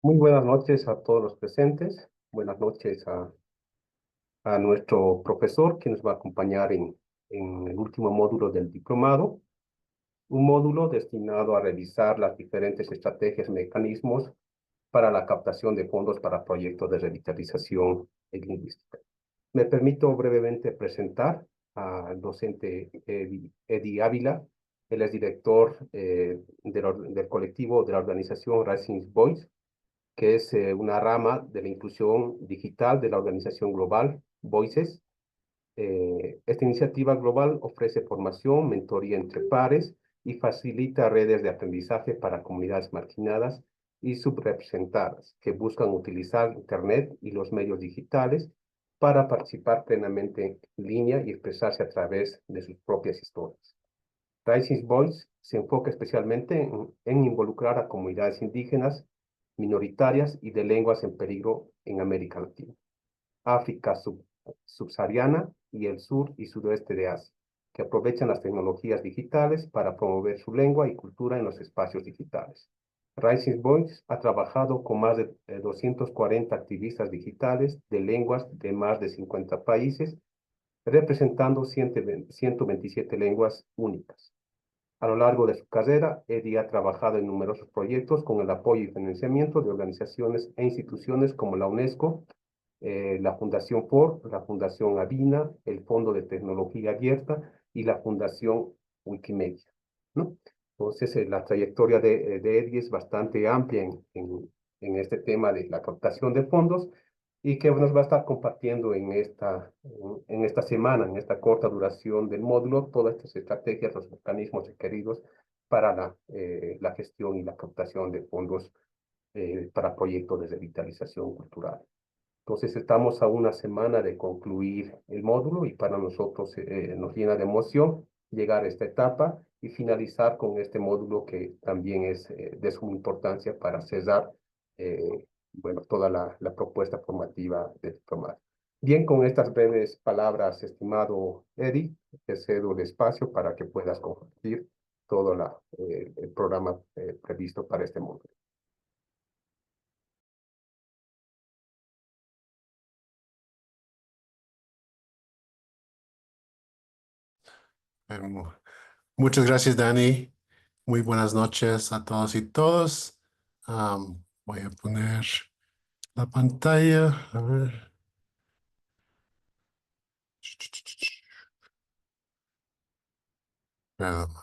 Muy buenas noches a todos los presentes. Buenas noches a nuestro profesor que nos va a acompañar en el último módulo del diplomado, un módulo destinado a revisar las diferentes estrategias y mecanismos para la captación de fondos para proyectos de revitalización lingüística. Me permito brevemente presentar al docente Eddie Ávila. Él es director del colectivo de la organización Rising Voice, que es una rama de la inclusión digital de la organización global Voices. Esta iniciativa global ofrece formación, mentoría entre pares y facilita redes de aprendizaje para comunidades marginadas y subrepresentadas que buscan utilizar Internet y los medios digitales para participar plenamente en línea y expresarse a través de sus propias historias. Rising Voice se enfoca especialmente en involucrar a comunidades indígenas, minoritarias y de lenguas en peligro en América Latina, África subsahariana y el sur y sudoeste de Asia, que aprovechan las tecnologías digitales para promover su lengua y cultura en los espacios digitales. Rising Voice ha trabajado con más de 240 activistas digitales de lenguas de más de 50 países, representando 127 lenguas únicas. A lo largo de su carrera, Eddie ha trabajado en numerosos proyectos con el apoyo y financiamiento de organizaciones e instituciones como la UNESCO, la Fundación Ford, la Fundación Avina, el Fondo de Tecnología Abierta y la Fundación Wikimedia, ¿no? Entonces, la trayectoria de Eddie es bastante amplia en este tema de la captación de fondos y que nos va a estar compartiendo en esta semana, en esta corta duración del módulo, todas estas estrategias, los mecanismos requeridos para la gestión y la captación de fondos para proyectos de revitalización cultural. Entonces estamos a una semana de concluir el módulo y para nosotros nos llena de emoción llegar a esta etapa y finalizar con este módulo que también es de suma importancia para cerrar bueno, toda la propuesta formativa del diplomado. Bien, con estas breves palabras, estimado Eddie, te cedo el espacio para que puedas compartir todo el programa previsto para este módulo. Em, Muchas gracias, Dani. Muy buenas noches a todos y todas. Voy a poner la pantalla. A ver. Perdón.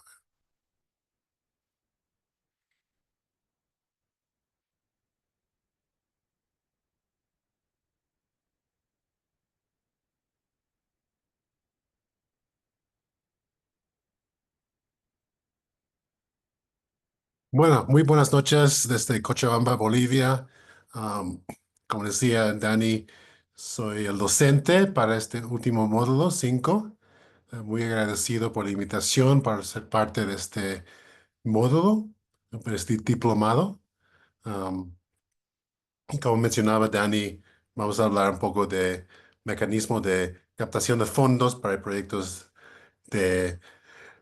Bueno, muy buenas noches desde Cochabamba, Bolivia. Am, Como decía Dani, soy el docente para este último módulo 5. Muy agradecido por la invitación para ser parte de este módulo, de este diplomado. Am, y como mencionaba Dani, vamos a hablar un poco de mecanismo de captación de fondos para proyectos de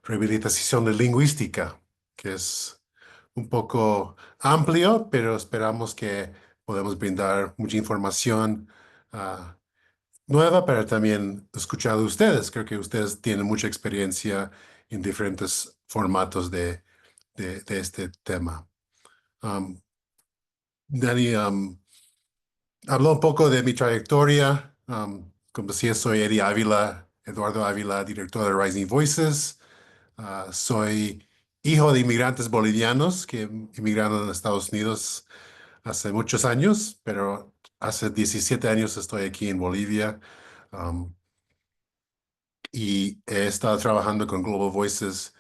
rehabilitación de lingüística, que es un poco amplio, pero esperamos que podamos brindar mucha información nueva, pero también escuchar de ustedes. Creo que ustedes tienen mucha experiencia en diferentes formatos de este tema. Um, Dani, habló un poco de mi trayectoria. Como decía, soy Eddie Ávila, Eduardo Ávila, director de Rising Voices. Soy hijo de inmigrantes bolivianos que emigraron a Estados Unidos hace muchos años, pero hace 17 años estoy aquí en Bolivia. um, y he estado trabajando con Global Voices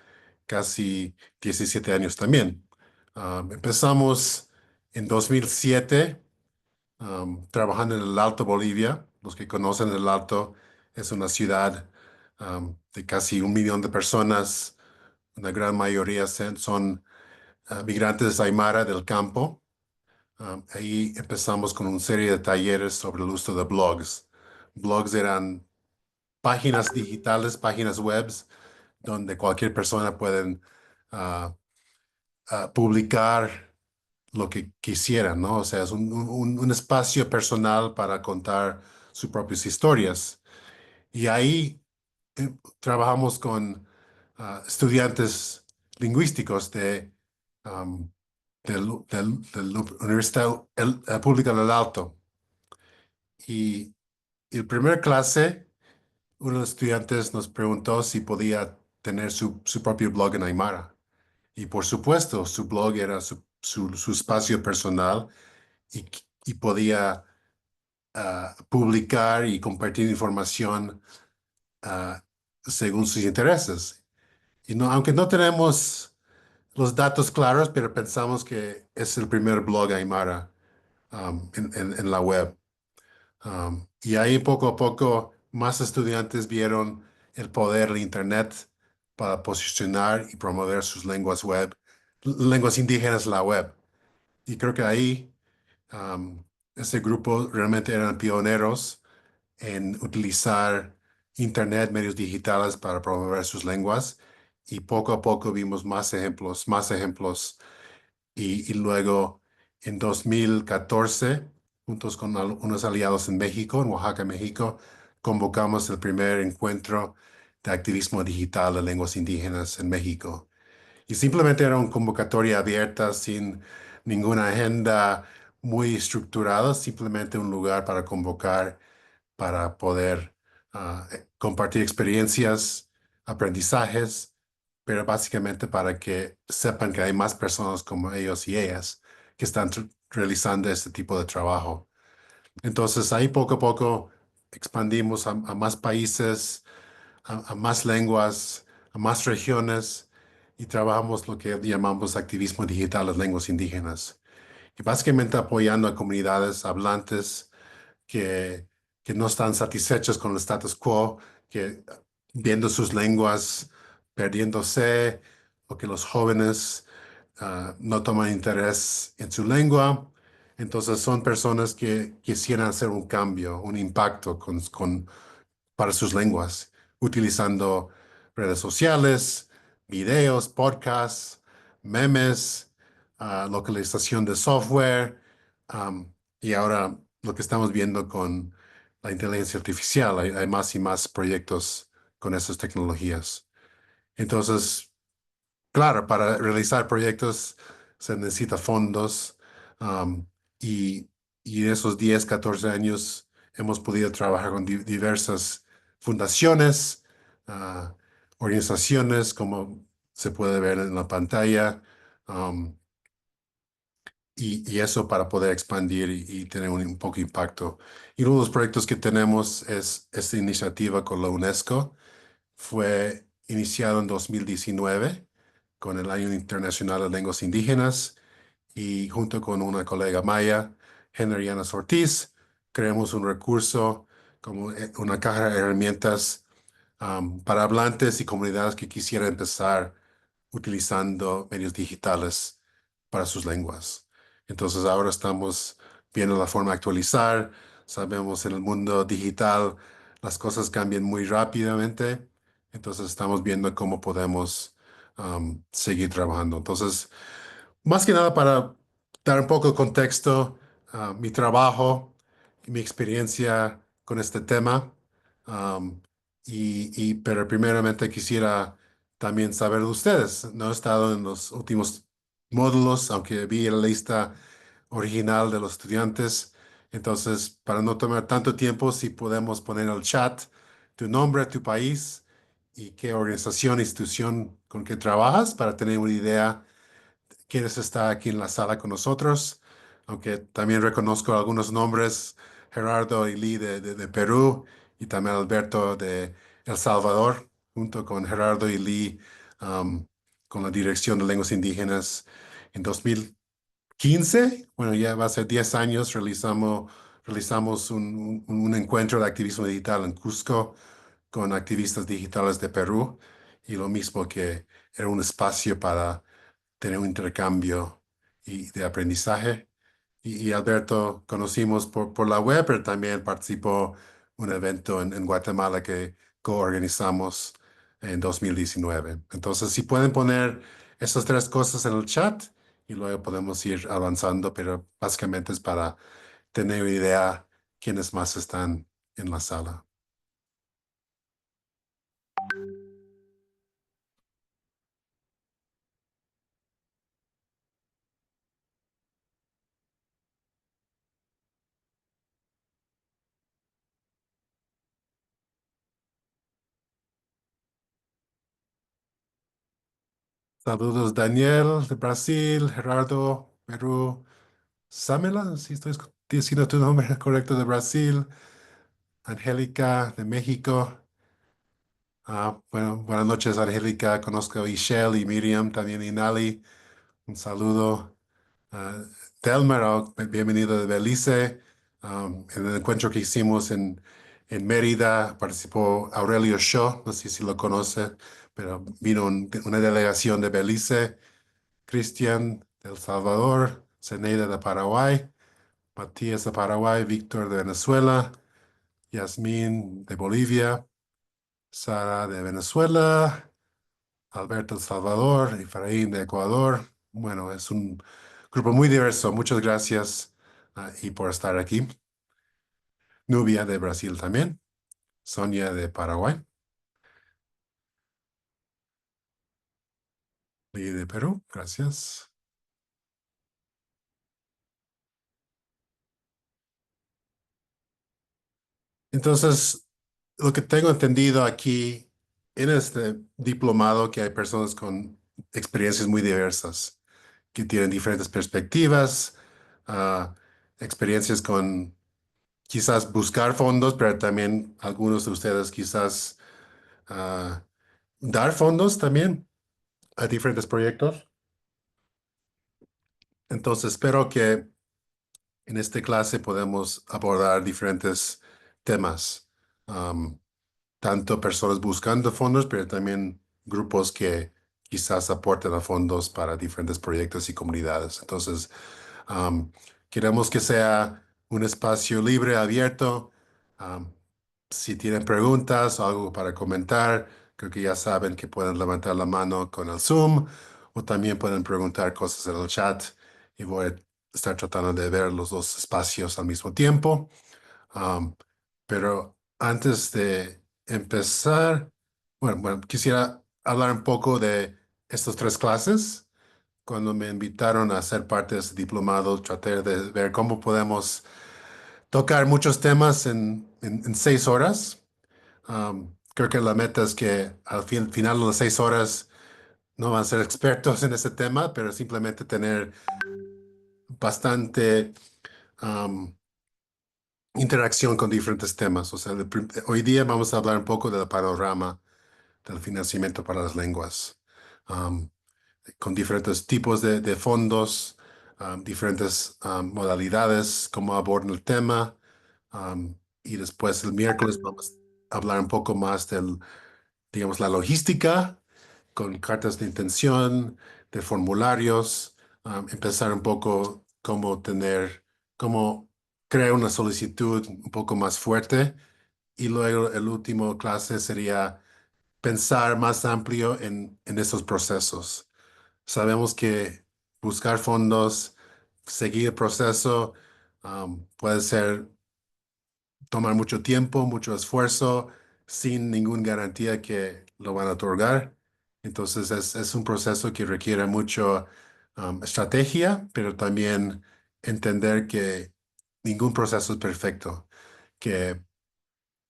casi 17 años también. Empezamos en 2007 trabajando en el Alto Bolivia. Los que conocen el Alto es una ciudad de casi 1 millón de personas. Una gran mayoría son migrantes aymara del campo. Ahí empezamos con una serie de talleres sobre el uso de blogs. Blogs eran páginas digitales, páginas webs, donde cualquier persona puede publicar lo que quisieran, ¿no? O sea, es un espacio personal para contar sus propias historias. Y ahí trabajamos con estudiantes lingüísticos um, de la Universidad Pública del Alto. Y el primer clase, uno de los estudiantes nos preguntó si podía tener su propio blog en Aymara. Y por supuesto, su blog era su espacio personal y, y podía publicar y compartir información ah, según sus intereses. Y no, aunque no tenemos los datos claros, pero pensamos que es el primer blog Aymara en la web. Y ahí poco a poco más estudiantes vieron el poder de Internet para posicionar y promover sus lenguas web, lenguas indígenas en la web. Y creo que ahí um, ese grupo realmente eran pioneros en utilizar Internet, medios digitales para promover sus lenguas. Y poco a poco vimos más ejemplos. Y luego en 2014, juntos con unos aliados en México, en Oaxaca, México, convocamos el primer encuentro de activismo digital de lenguas indígenas en México. Y simplemente era una convocatoria abierta, sin ninguna agenda muy estructurada, simplemente un lugar para convocar, para poder compartir experiencias, aprendizajes, pero básicamente para que sepan que hay más personas como ellos y ellas que están realizando este tipo de trabajo. Entonces ahí poco a poco expandimos a más países, a más lenguas, a más regiones y trabajamos lo que llamamos activismo digital en lenguas indígenas. Y básicamente apoyando a comunidades hablantes que, que no están satisfechos con el status quo, que viendo sus lenguas perdiéndose o que los jóvenes no toman interés en su lengua. Entonces son personas que quisieran hacer un cambio, un impacto para sus lenguas, utilizando redes sociales, videos, podcasts, memes, localización de software, y ahora lo que estamos viendo con la inteligencia artificial, hay más y más proyectos con esas tecnologías. Entonces, claro, para realizar proyectos se necesita fondos, um, y, y en esos 10, 14 años hemos podido trabajar con diversas fundaciones, ah, organizaciones, como se puede ver en la pantalla, um, y eso para poder expandir y tener un poco de impacto. Y uno de los proyectos que tenemos es esta iniciativa con la UNESCO. Fue iniciado en 2019 con el Año Internacional de Lenguas Indígenas y junto con una colega maya, Henry Llanos Ortiz, creamos un recurso como una caja de herramientas para hablantes y comunidades que quisieran empezar utilizando medios digitales para sus lenguas. Entonces ahora estamos viendo la forma de actualizar. Sabemos en el mundo digital las cosas cambian muy rápidamente. Entonces estamos viendo cómo podemos seguir trabajando. Entonces, más que nada para dar un poco de contexto a mi trabajo y mi experiencia con este tema. Am, pero primeramente quisiera también saber de ustedes. No he estado en los últimos módulos, aunque vi la lista original de los estudiantes. Entonces, para no tomar tanto tiempo, si podemos poner en el chat tu nombre, tu país y qué organización, institución con que trabajas para tener una idea quienes está aquí en la sala con nosotros, aunque también reconozco algunos nombres, Gerardo y Lee de Perú y también Alberto de El Salvador, junto con Gerardo y Lee con la Dirección de Lenguas Indígenas en 2015. Bueno, ya va a ser 10 años, realizamos un encuentro de activismo digital en Cusco con activistas digitales de Perú y lo mismo que era un espacio para tener un intercambio de aprendizaje. Y Alberto conocimos por la web, pero también participó un evento en Guatemala que coorganizamos en 2019. Entonces, si pueden poner esas tres cosas en el chat y luego podemos ir avanzando, pero básicamente es para tener una idea quiénes más están en la sala. Saludos Daniel de Brasil, Gerardo, Perú, Samela, si estoy diciendo tu nombre correcto de Brasil, Angélica de México. Bueno, buenas noches, Angélica. Conozco a Ishel y Miriam, también y Nali. Un saludo. Ah, Delmer, bienvenido de Belice. En el encuentro que hicimos en Mérida participó Aurelio Shaw, no sé si lo conoce, pero vino una delegación de Belice, Cristian de El Salvador, Zeneida de Paraguay, Matías de Paraguay, Víctor de Venezuela, Yasmín de Bolivia, Sara de Venezuela, Alberto El Salvador, Efraín de Ecuador. Bueno, es un grupo muy diverso. Muchas gracias, y por estar aquí. Nubia de Brasil también. Sonia de Paraguay. Y de Perú. Gracias. Entonces, lo que tengo entendido aquí en este diplomado, que hay personas con experiencias muy diversas, que tienen diferentes perspectivas, ah, experiencias con quizás buscar fondos, pero también algunos de ustedes quizás ah, dar fondos también a diferentes proyectos. Entonces, espero que en esta clase podamos abordar diferentes temas, Am, tanto personas buscando fondos, pero también grupos que quizás aporten a fondos para diferentes proyectos y comunidades. Entonces, queremos que sea un espacio libre, abierto. Am, si tienen preguntas o algo para comentar, creo que ya saben que pueden levantar la mano con el Zoom o también pueden preguntar cosas en el chat y voy a estar tratando de ver los dos espacios al mismo tiempo. Am, pero antes de empezar, bueno, quisiera hablar un poco de estas tres clases. Cuando me invitaron a ser parte de este diplomado, traté de ver cómo podemos tocar muchos temas en 6 horas. Creo que la meta es que al final de las 6 horas no van a ser expertos en ese tema, pero simplemente tener bastante am, interacción con diferentes temas. O sea, hoy día vamos a hablar un poco del panorama del financiamiento para las lenguas, am, con diferentes tipos de fondos, diferentes modalidades, cómo abordan el tema. Y después el miércoles vamos a hablar un poco más del, digamos, la logística con cartas de intención, de formularios, empezar un poco cómo crear una solicitud un poco más fuerte. Y luego el último clase sería pensar más amplio en esos procesos. Sabemos que buscar fondos, seguir el proceso, puede ser tomar mucho tiempo, mucho esfuerzo, sin ninguna garantía que lo van a otorgar. Entonces es un proceso que requiere mucho estrategia, pero también entender que ningún proceso es perfecto, que,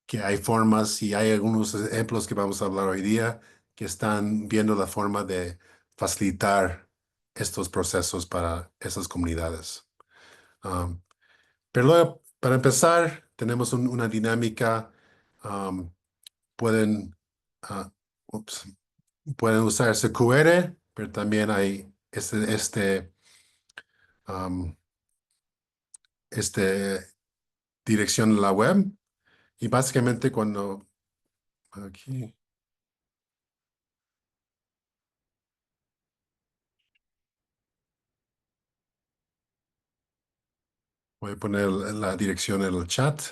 que hay formas y hay algunos ejemplos que vamos a hablar hoy día que están viendo la forma de facilitar estos procesos para esas comunidades. Um, pero luego, para empezar, tenemos una dinámica. um, pueden, ah, ups, pueden usar ese QR, pero también hay um, este dirección en la web. Y básicamente cuando aquí voy a poner la dirección en el chat.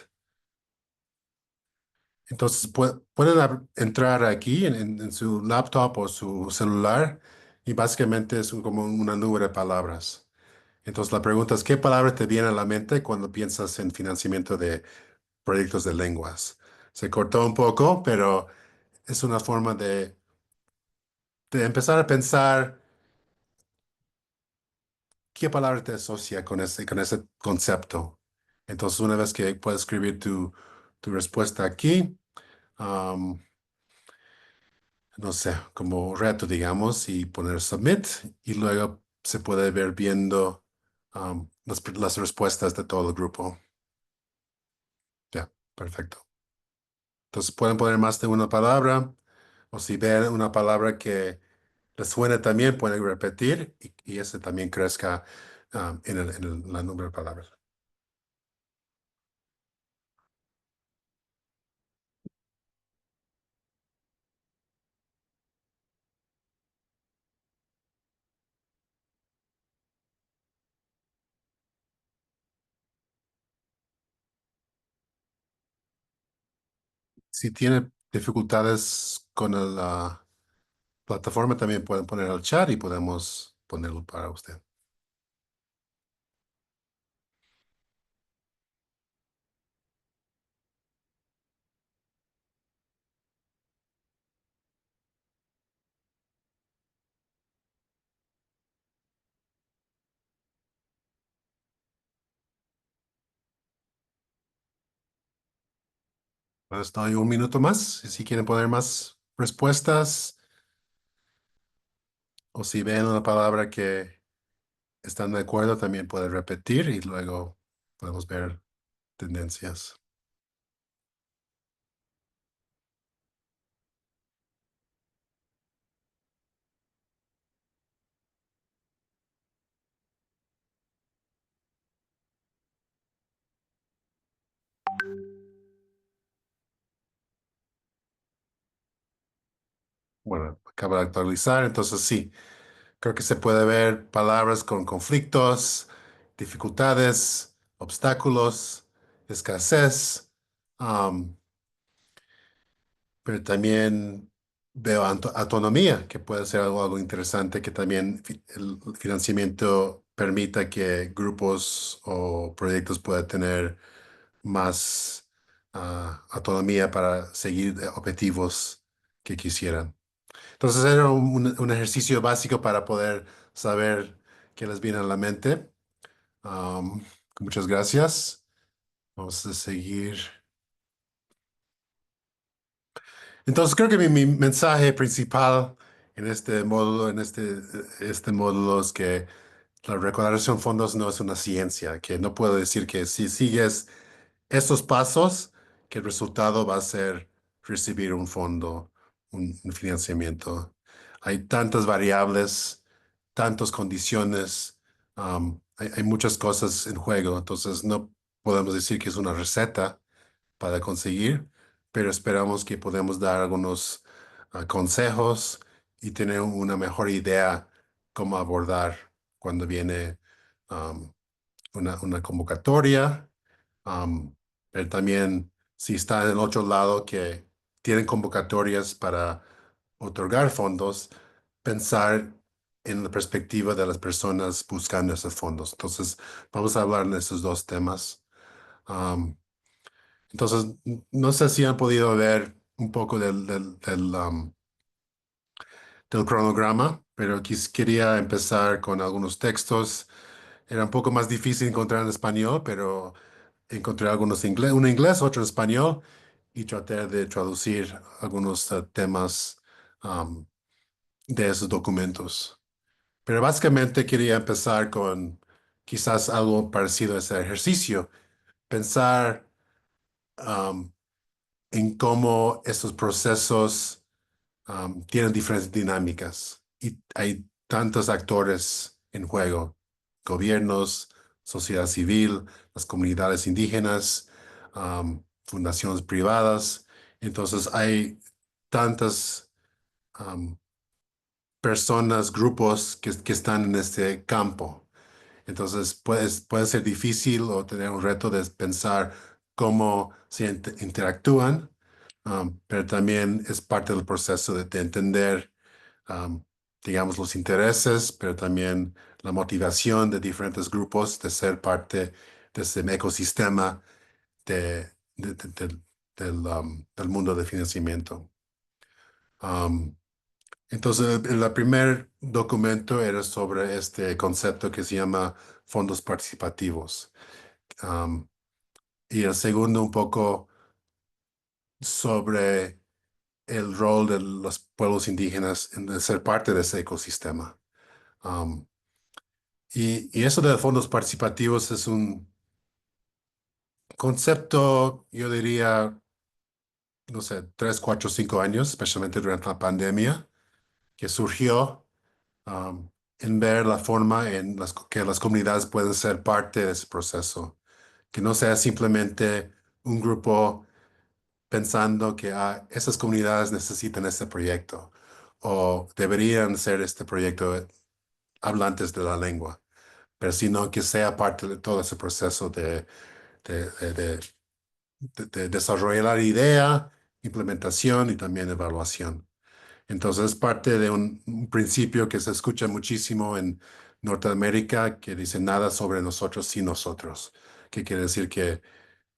Entonces pueden entrar aquí en su laptop o su celular y básicamente es como una nube de palabras. Entonces la pregunta es, ¿qué palabra te viene a la mente cuando piensas en financiamiento de proyectos de lenguas? Se cortó un poco, pero es una forma de empezar a pensar qué palabra te asocia con ese concepto. Entonces, una vez que puedes escribir tu respuesta aquí, am, no sé, como reto, digamos, y poner submit, y luego se puede ver viendo las respuestas de todo el grupo. Ya, perfecto. Entonces, pueden poner más de una palabra, o si ven una palabra que les suene también, pueden repetir y ese también crezca la número de palabras. Si tiene dificultades con la plataforma, también pueden poner el chat y podemos ponerlo para usted. Les doy un minuto más. Si quieren poner más respuestas o si ven una palabra que están de acuerdo, también pueden repetir y luego podemos ver tendencias. Bueno, acaba de actualizar, entonces sí, creo que se puede ver palabras con conflictos, dificultades, obstáculos, escasez. Pero también veo autonomía, que puede ser algo interesante, que también el financiamiento permita que grupos o proyectos puedan tener más autonomía para seguir objetivos que quisieran. Entonces era un ejercicio básico para poder saber qué les viene a la mente. Um, Muchas gracias. Vamos a seguir. Entonces creo que mi mensaje principal en este módulo, este módulo es que la recaudación de fondos no es una ciencia, que no puedo decir que si sigues estos pasos, que el resultado va a ser recibir un fondo, un financiamiento. Hay tantas variables, tantas condiciones, hay muchas cosas en juego, entonces no podemos decir que es una receta para conseguir, pero esperamos que podamos dar algunos consejos y tener una mejor idea cómo abordar cuando viene um, una convocatoria, um, pero también si está en el otro lado que tienen convocatorias para otorgar fondos, pensar en la perspectiva de las personas buscando esos fondos. Entonces, vamos a hablar de esos dos temas. Um, entonces, no sé si han podido ver un poco del cronograma, pero quería empezar con algunos textos. Era un poco más difícil encontrar en español, pero encontré algunos en inglés, uno en inglés, otro en español, y traté de traducir algunos temas um, de esos documentos. Pero básicamente quería empezar con quizás algo parecido a ese ejercicio, pensar um, en cómo estos procesos tienen diferentes dinámicas y hay tantos actores en juego, gobiernos, sociedad civil, las comunidades indígenas, fundaciones privadas. Entonces hay tantas am, personas, grupos que están en este campo. Entonces puede ser difícil o tener un reto de pensar cómo se interactúan, pero también es parte del proceso de entender. digamos, los intereses, pero también la motivación de diferentes grupos de ser parte de ese ecosistema de, del mundo de financiamiento. Um, entonces, el primer documento era sobre este concepto que se llama fondos participativos. Um, y el segundo un poco sobre el rol de los pueblos indígenas en ser parte de ese ecosistema. Um, y eso de fondos participativos es un concepto, yo diría, no sé, 3, 4, 5 años, especialmente durante la pandemia, que surgió um, en ver la forma en que las comunidades pueden ser parte de ese proceso, que no sea simplemente un grupo pensando que esas comunidades necesitan este proyecto o deberían ser este proyecto hablantes de la lengua, pero sino que sea parte de todo ese proceso de, de, de- de desarrollar la idea, implementación y también evaluación. Entonces es parte de un principio que se escucha muchísimo en Norteamérica que dice nada sobre nosotros sin nosotros, que quiere decir que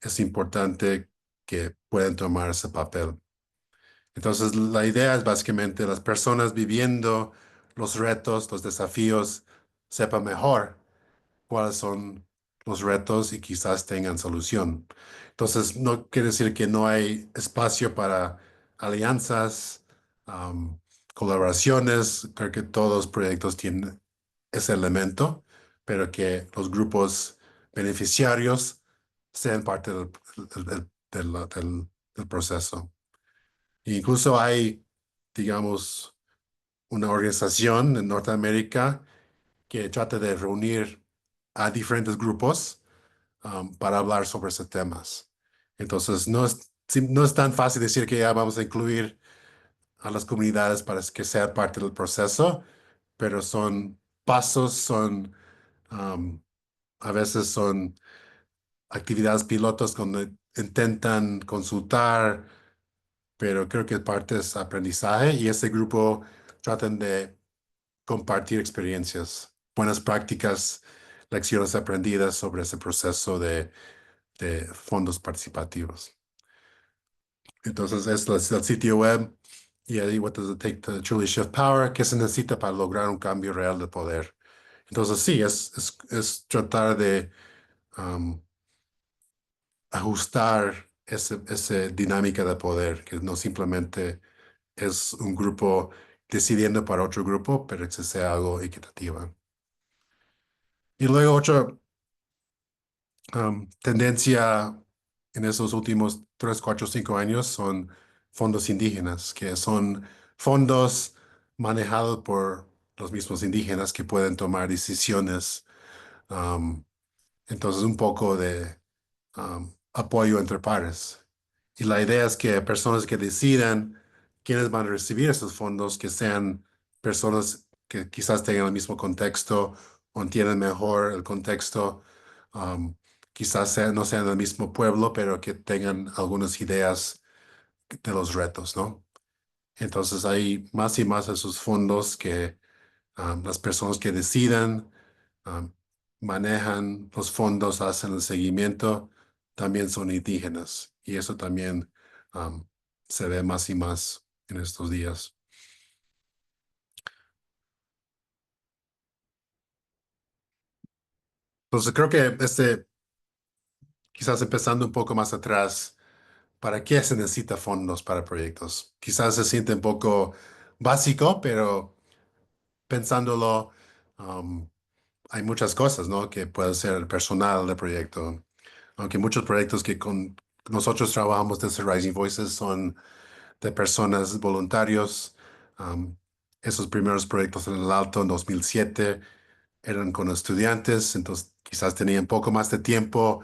es importante que puedan tomar ese papel. Entonces la idea es básicamente las personas viviendo los retos, los desafíos, sepan mejor cuáles son los retos y quizás tengan solución. Entonces, no quiere decir que no hay espacio para alianzas, am, colaboraciones. Creo que todos los proyectos tienen ese elemento, pero que los grupos beneficiarios sean parte del proceso. Incluso hay, digamos, una organización en Norteamérica que trata de reunir a diferentes grupos para hablar sobre esos temas. Entonces, no es tan fácil decir que ya vamos a incluir a las comunidades para que sea parte del proceso, pero son pasos, um, a veces son actividades pilotos donde intentan consultar, pero creo que parte es aprendizaje y ese grupo tratan de compartir experiencias, buenas prácticas, lecciones aprendidas sobre ese proceso de fondos participativos. Entonces, es el sitio web y ahí, what does it take to truly shift power? ¿Qué se necesita para lograr un cambio real de poder? Entonces, sí, es tratar de um, ajustar esa dinámica de poder, que no simplemente es un grupo decidiendo para otro grupo, pero que sea algo equitativo. Y luego otra tendencia en esos últimos 3, 4, 5 años son fondos indígenas, que son fondos manejados por los mismos indígenas que pueden tomar decisiones. um, entonces, un poco de apoyo entre pares. Y la idea es que personas que decidan quiénes van a recibir esos fondos, que sean personas que quizás tengan el mismo contexto o entiendan mejor el contexto, um, quizás no sean del mismo pueblo, pero que tengan algunas ideas de los retos, ¿no? Entonces hay más y más esos fondos que las personas que decidan um, manejan los fondos, hacen el seguimiento, también son indígenas. Y eso también um, se ve más y más en estos días. Entonces creo que quizás empezando un poco más atrás, ¿para qué se necesita fondos para proyectos? Quizás se siente un poco básico, pero pensándolo, um, hay muchas cosas, ¿no? Que puede ser el personal del proyecto. Aunque muchos proyectos que con nosotros trabajamos desde Rising Voices son de personas voluntarios. Am, esos primeros proyectos en el Alto en 2007 eran con estudiantes, entonces quizás tenían un poco más de tiempo,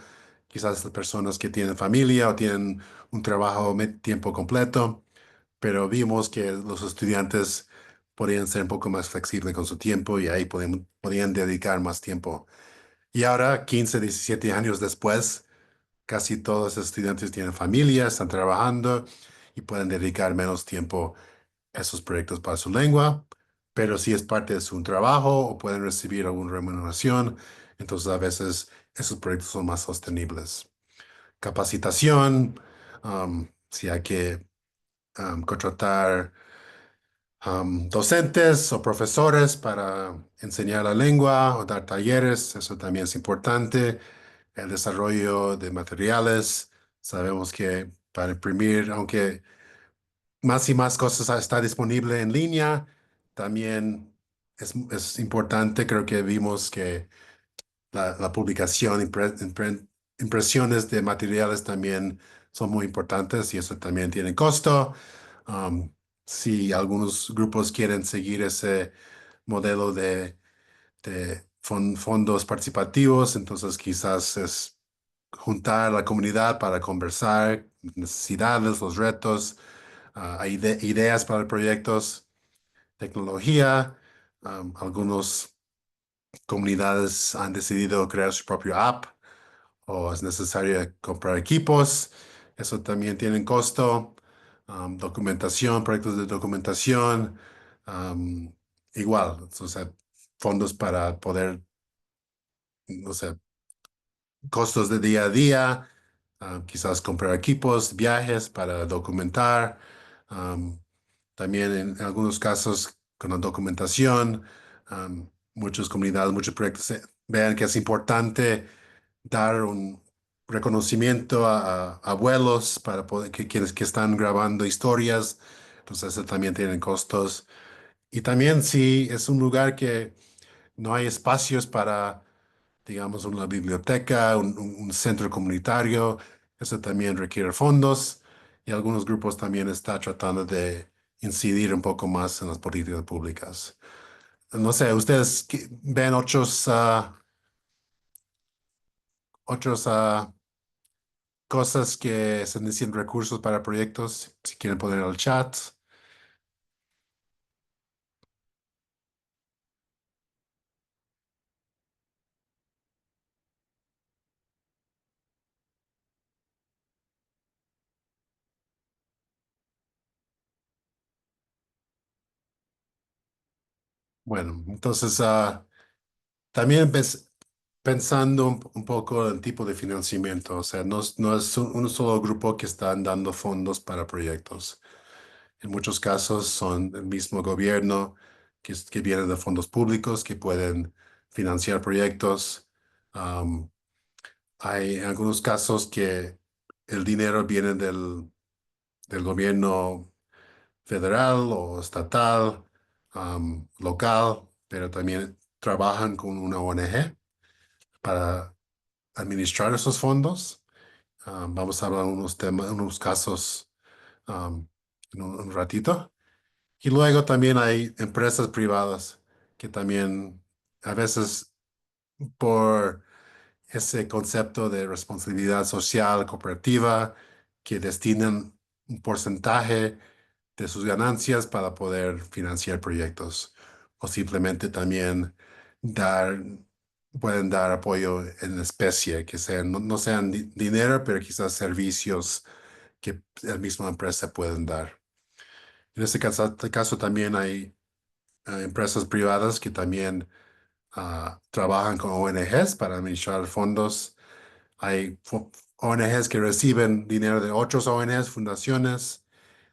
quizás las personas que tienen familia o tienen un trabajo tiempo completo, pero vimos que los estudiantes podían ser un poco más flexibles con su tiempo y ahí podían dedicar más tiempo. Y ahora, 15, 17 años después, casi todos los estudiantes tienen familia, están trabajando y pueden dedicar menos tiempo a esos proyectos para su lengua. pero si es parte de su trabajo o pueden recibir alguna remuneración, entonces a veces esos proyectos son más sostenibles. Capacitación, si hay que contratar docentes o profesores para enseñar la lengua o dar talleres, eso también es importante. El desarrollo de materiales, sabemos que para imprimir, aunque más y más cosas está disponible en línea, también es importante, creo que vimos que la publicación, impresiones de materiales también son muy importantes y eso también tiene costo. Um, si algunos grupos quieren seguir ese modelo de fondos participativos, entonces quizás es juntar a la comunidad para conversar, necesidades, los retos, ideas para proyectos, tecnología. Algunas comunidades han decidido crear su propio app o es necesario comprar equipos. Eso también tiene costo. Documentación, proyectos de documentación. um, Igual, o sea, fondos para poder, no sé, costos de día a día, quizás comprar equipos, viajes para documentar. um, También en algunos casos con la documentación, muchas comunidades, muchos proyectos vean que es importante dar un reconocimiento a abuelos para poder, que quienes que están grabando historias, entonces eso también tiene costos. Y también si es un lugar que no hay espacios para, digamos, una biblioteca, un centro comunitario, eso también requiere fondos y algunos grupos también están tratando de incidir un poco más en las políticas públicas. No sé, ¿ustedes ven otros cosas que se necesitan recursos para proyectos? Si quieren poner al chat. Bueno, entonces también pensando un poco el tipo de financiamiento, o sea, no es un solo grupo que están dando fondos para proyectos. En muchos casos son el mismo gobierno que viene de fondos públicos que pueden financiar proyectos. Am, Hay algunos casos que el dinero viene del gobierno federal o estatal, local, pero también trabajan con una ONG para administrar esos fondos. Vamos a hablar unos temas, unos casos um, en un ratito. Y luego también hay empresas privadas que también a veces por ese concepto de responsabilidad social cooperativa que destinan un porcentaje de sus ganancias para poder financiar proyectos o simplemente también dar, pueden dar apoyo en especie, que sean, no sean dinero, pero quizás servicios que la misma empresa pueden dar. En este caso también hay empresas privadas que también trabajan con ONGs para administrar fondos. Hay ONGs que reciben dinero de otros ONGs, fundaciones.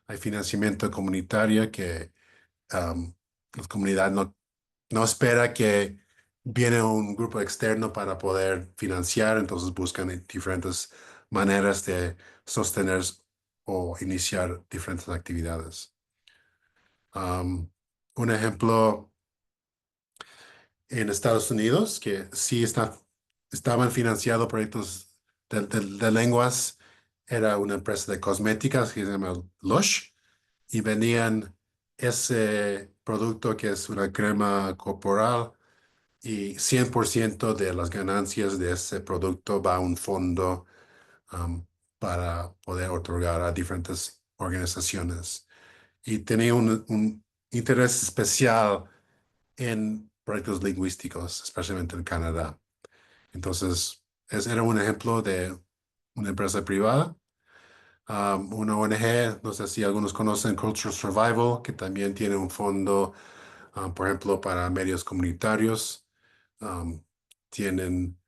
Hay financiamiento comunitario que la comunidad no espera que viene un grupo externo para poder financiar, entonces buscan diferentes maneras de sostener o iniciar diferentes actividades. Um, un ejemplo en Estados Unidos que sí estaban financiando proyectos de lenguas, era una empresa de cosméticas que se llama Lush y vendían ese producto que es una crema corporal y 100% de las ganancias de ese producto va a un fondo um, para poder otorgar a diferentes organizaciones. Y tenía un interés especial en proyectos lingüísticos, especialmente en Canadá. Entonces, era un ejemplo de una empresa privada. Una ONG, no sé si algunos conocen Cultural Survival, que también tiene un fondo Por ejemplo, para medios comunitarios, um, tienen,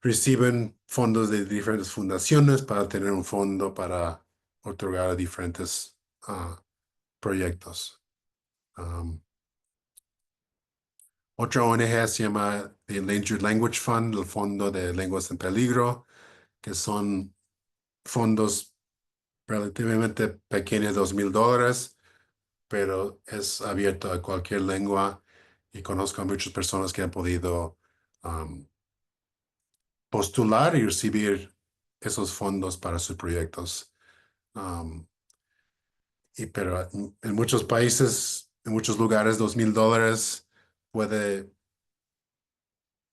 reciben fondos de diferentes fundaciones para tener un fondo para otorgar a diferentes proyectos. Um, Otra ONG se llama the Endangered Language Fund, el Fondo de Lenguas en Peligro, que son fondos relativamente pequeños, $2,000, pero es abierto a cualquier lengua y conozco a muchas personas que han podido postular y recibir esos fondos para sus proyectos. Um, pero en muchos países, en muchos lugares, $2,000 puede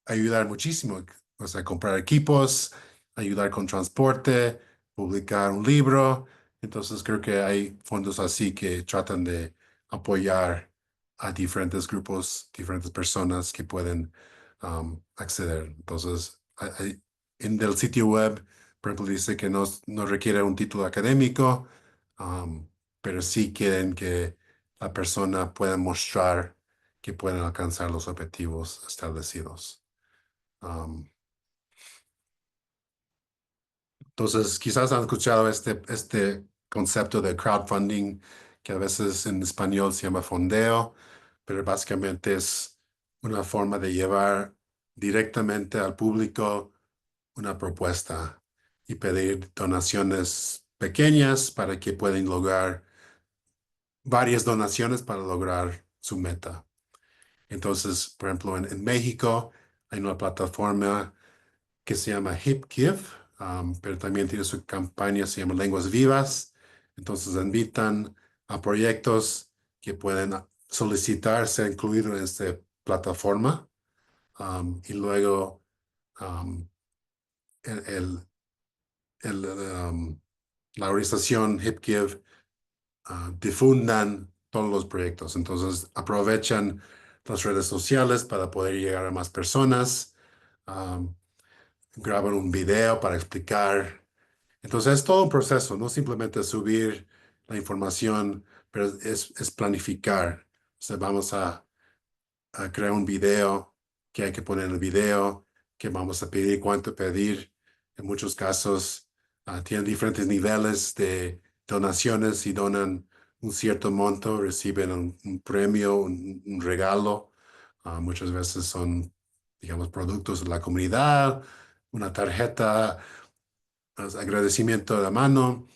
ayudar muchísimo. O sea, comprar equipos, ayudar con transporte, publicar un libro. Entonces creo que hay fondos así que tratan de apoyar a diferentes grupos, diferentes personas que pueden acceder. Entonces, en el sitio web, por ejemplo, dice que no requiere un título académico, um, pero sí quieren que la persona pueda mostrar que pueden alcanzar los objetivos establecidos. Um, entonces, quizás han escuchado este concepto de crowdfunding, que a veces en español se llama fondeo, pero básicamente es una forma de llevar directamente al público una propuesta y pedir donaciones pequeñas para que puedan lograr varias donaciones para lograr su meta. Entonces, por ejemplo, en México hay una plataforma que se llama HipGive, pero también tiene su campaña, se llama Lenguas Vivas. Entonces invitan a proyectos que pueden solicitar ser incluidos en esta plataforma. Y luego um, el, el- el, la organización HipGive difundan todos los proyectos. Entonces aprovechan las redes sociales para poder llegar a más personas. um, Graban un video para explicar. Entonces es todo un proceso, no simplemente subir la información, pero es planificar. O sea, vamos a crear un video, que hay que poner en el video, que vamos a pedir, cuánto pedir. En muchos casos tienen diferentes niveles de donaciones. Si donan un cierto monto, reciben un premio, un regalo. Muchas veces son, digamos, productos de la comunidad, una tarjeta, agradecimiento de la mano,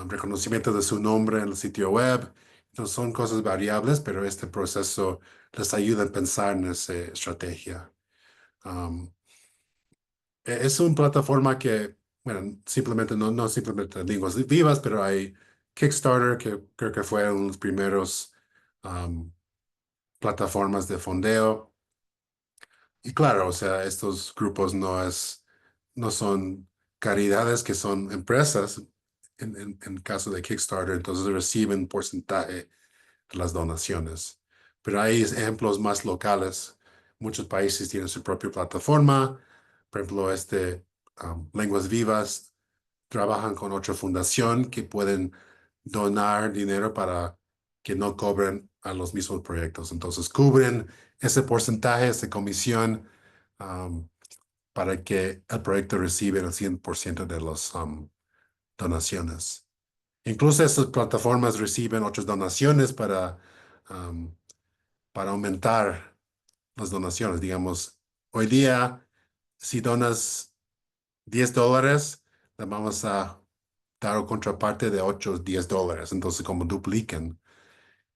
reconocimiento de su nombre en el sitio web. Entonces son cosas variables, pero este proceso les ayuda a pensar en esa estrategia. Um, es una plataforma que, bueno, simplemente no simplemente lenguas vivas, pero hay Kickstarter, que creo que fue uno de los primeros plataformas de fondeo. Y claro, o sea, estos grupos no son caridades, que son empresas en caso de Kickstarter, entonces reciben porcentaje de las donaciones. Pero hay ejemplos más locales. Muchos países tienen su propia plataforma. Por ejemplo, Lenguas Vivas trabajan con otra fundación que pueden donar dinero para que no cobren a los mismos proyectos. Entonces cubren ese porcentaje, esa comisión, um, para que el proyecto reciba el 100% de las donaciones. Incluso estas plataformas reciben otras donaciones um, para aumentar las donaciones. Digamos, hoy día, si donas $10, le vamos a dar o contraparte de 8 o $10. Entonces, como duplican.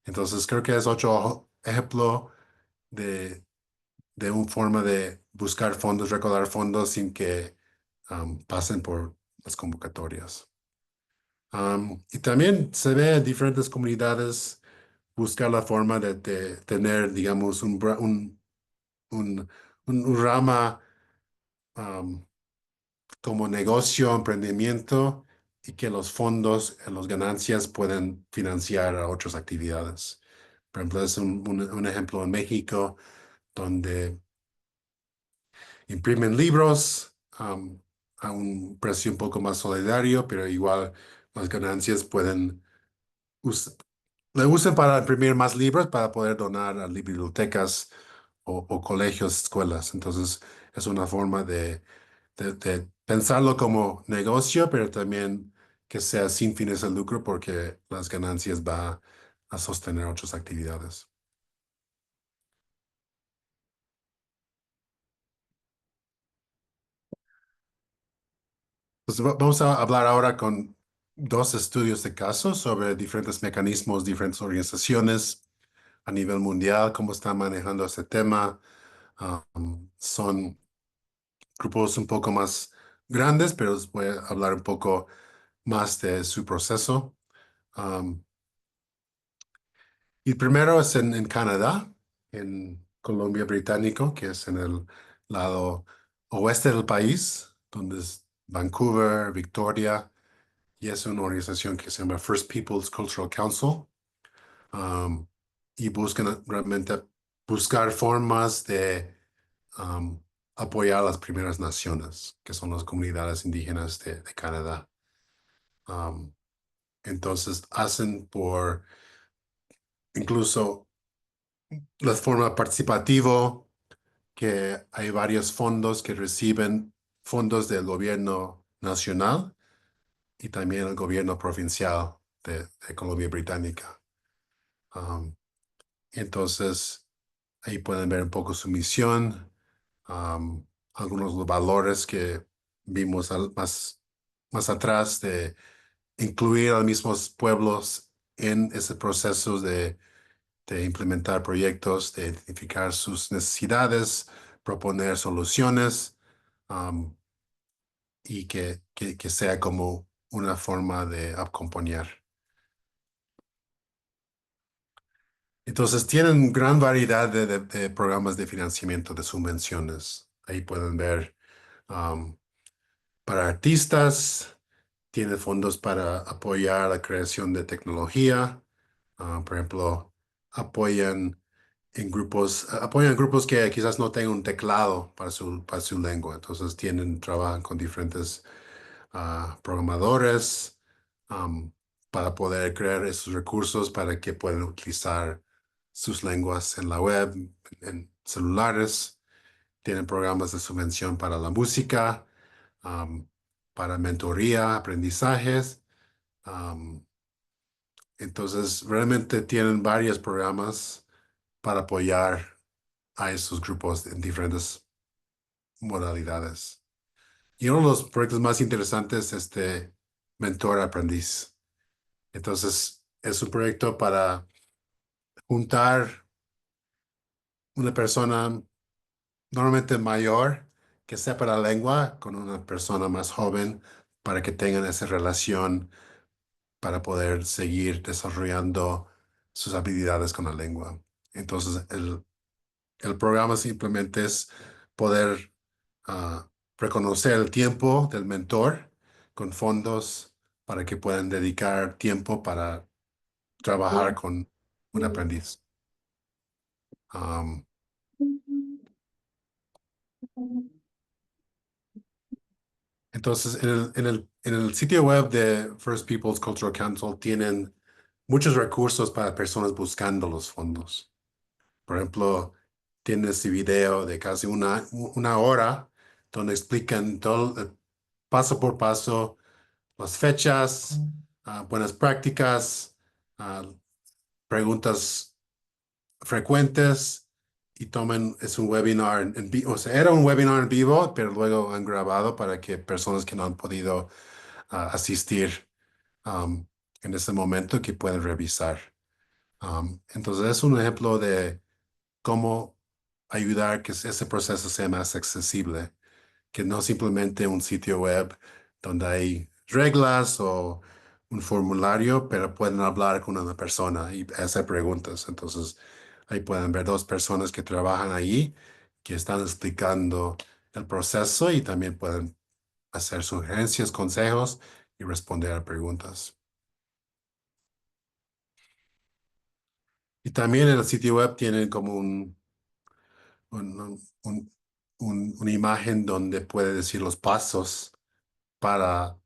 Entonces, creo que es otro ejemplo de, de una forma de buscar fondos, recaudar fondos sin que pasen por las convocatorias. Y también se ve en diferentes comunidades buscar la forma de tener, digamos, un, un rama um, como negocio, emprendimiento, y que los fondos, las ganancias pueden financiar a otras actividades. Por ejemplo, es un ejemplo en México donde imprimen libros a un precio un poco más solidario, pero igual las ganancias pueden Le usan para imprimir más libros para poder donar a bibliotecas o colegios, escuelas. Entonces, es una forma de pensarlo como negocio, pero también que sea sin fines de lucro porque las ganancias va a sostener otras actividades. Pues vamos a hablar ahora con dos estudios de caso sobre diferentes mecanismos, diferentes organizaciones a nivel mundial, cómo están manejando este tema. Son grupos un poco más grandes, pero les voy a hablar un poco más de su proceso. Um, y primero es en Canadá, en Columbia Británico, que es en el lado oeste del país, donde es Vancouver, Victoria, y es una organización que se llama First Peoples Cultural Council. um, y buscan realmente buscar formas de um, apoyar a las primeras naciones, que son las comunidades indígenas de Canadá. Um, entonces hacen por incluso la forma participativo, que hay varios fondos que reciben fondos del gobierno nacional y también el gobierno provincial de Colombia Británica. Um, entonces, ahí pueden ver un poco su misión, um, algunos de los valores que vimos más atrás de incluir a los mismos pueblos en ese proceso de implementar proyectos, de identificar sus necesidades, proponer soluciones, um, y que sea como una forma de acompañar. Entonces, tienen gran variedad de programas de financiamiento de subvenciones. Ahí pueden ver um, para artistas, tiene fondos para apoyar la creación de tecnología. Por ejemplo, apoyan apoyan grupos que quizás no tengan un teclado para su lengua. Entonces trabajan con diferentes programadores para poder crear esos recursos para que puedan utilizar sus lenguas en la web, en celulares. Tienen programas de subvención para la música, am, para mentoría, aprendizajes. am, entonces, realmente tienen varios programas para apoyar a esos grupos en diferentes modalidades. Y uno de los proyectos más interesantes es este Mentor Aprendiz. Entonces, es un proyecto para juntar una persona normalmente mayor que sepa la lengua con una persona más joven para que tengan esa relación para poder seguir desarrollando sus habilidades con la lengua. Entonces, el programa simplemente es poder reconocer el tiempo del mentor con fondos para que puedan dedicar tiempo para trabajar con un aprendiz. Um, entonces, en el sitio web de First Peoples Cultural Council tienen muchos recursos para personas buscando los fondos. Por ejemplo, tiene ese video de casi una hora donde explican todo paso por paso las fechas, buenas prácticas, ah, preguntas frecuentes y es un webinar en vivo. O sea, era un webinar en vivo, pero luego han grabado para que personas que no han podido asistir en ese momento que pueden revisar. Entonces es un ejemplo de cómo ayudar que ese proceso sea más accesible, que no simplemente un sitio web donde hay reglas o un formulario, pero pueden hablar con una persona y hacer preguntas. Entonces, ahí pueden ver dos personas que trabajan ahí, que están explicando el proceso y también pueden hacer sugerencias, consejos y responder a preguntas. Y también en el sitio web tienen como un- un- una imagen donde puede decir los pasos para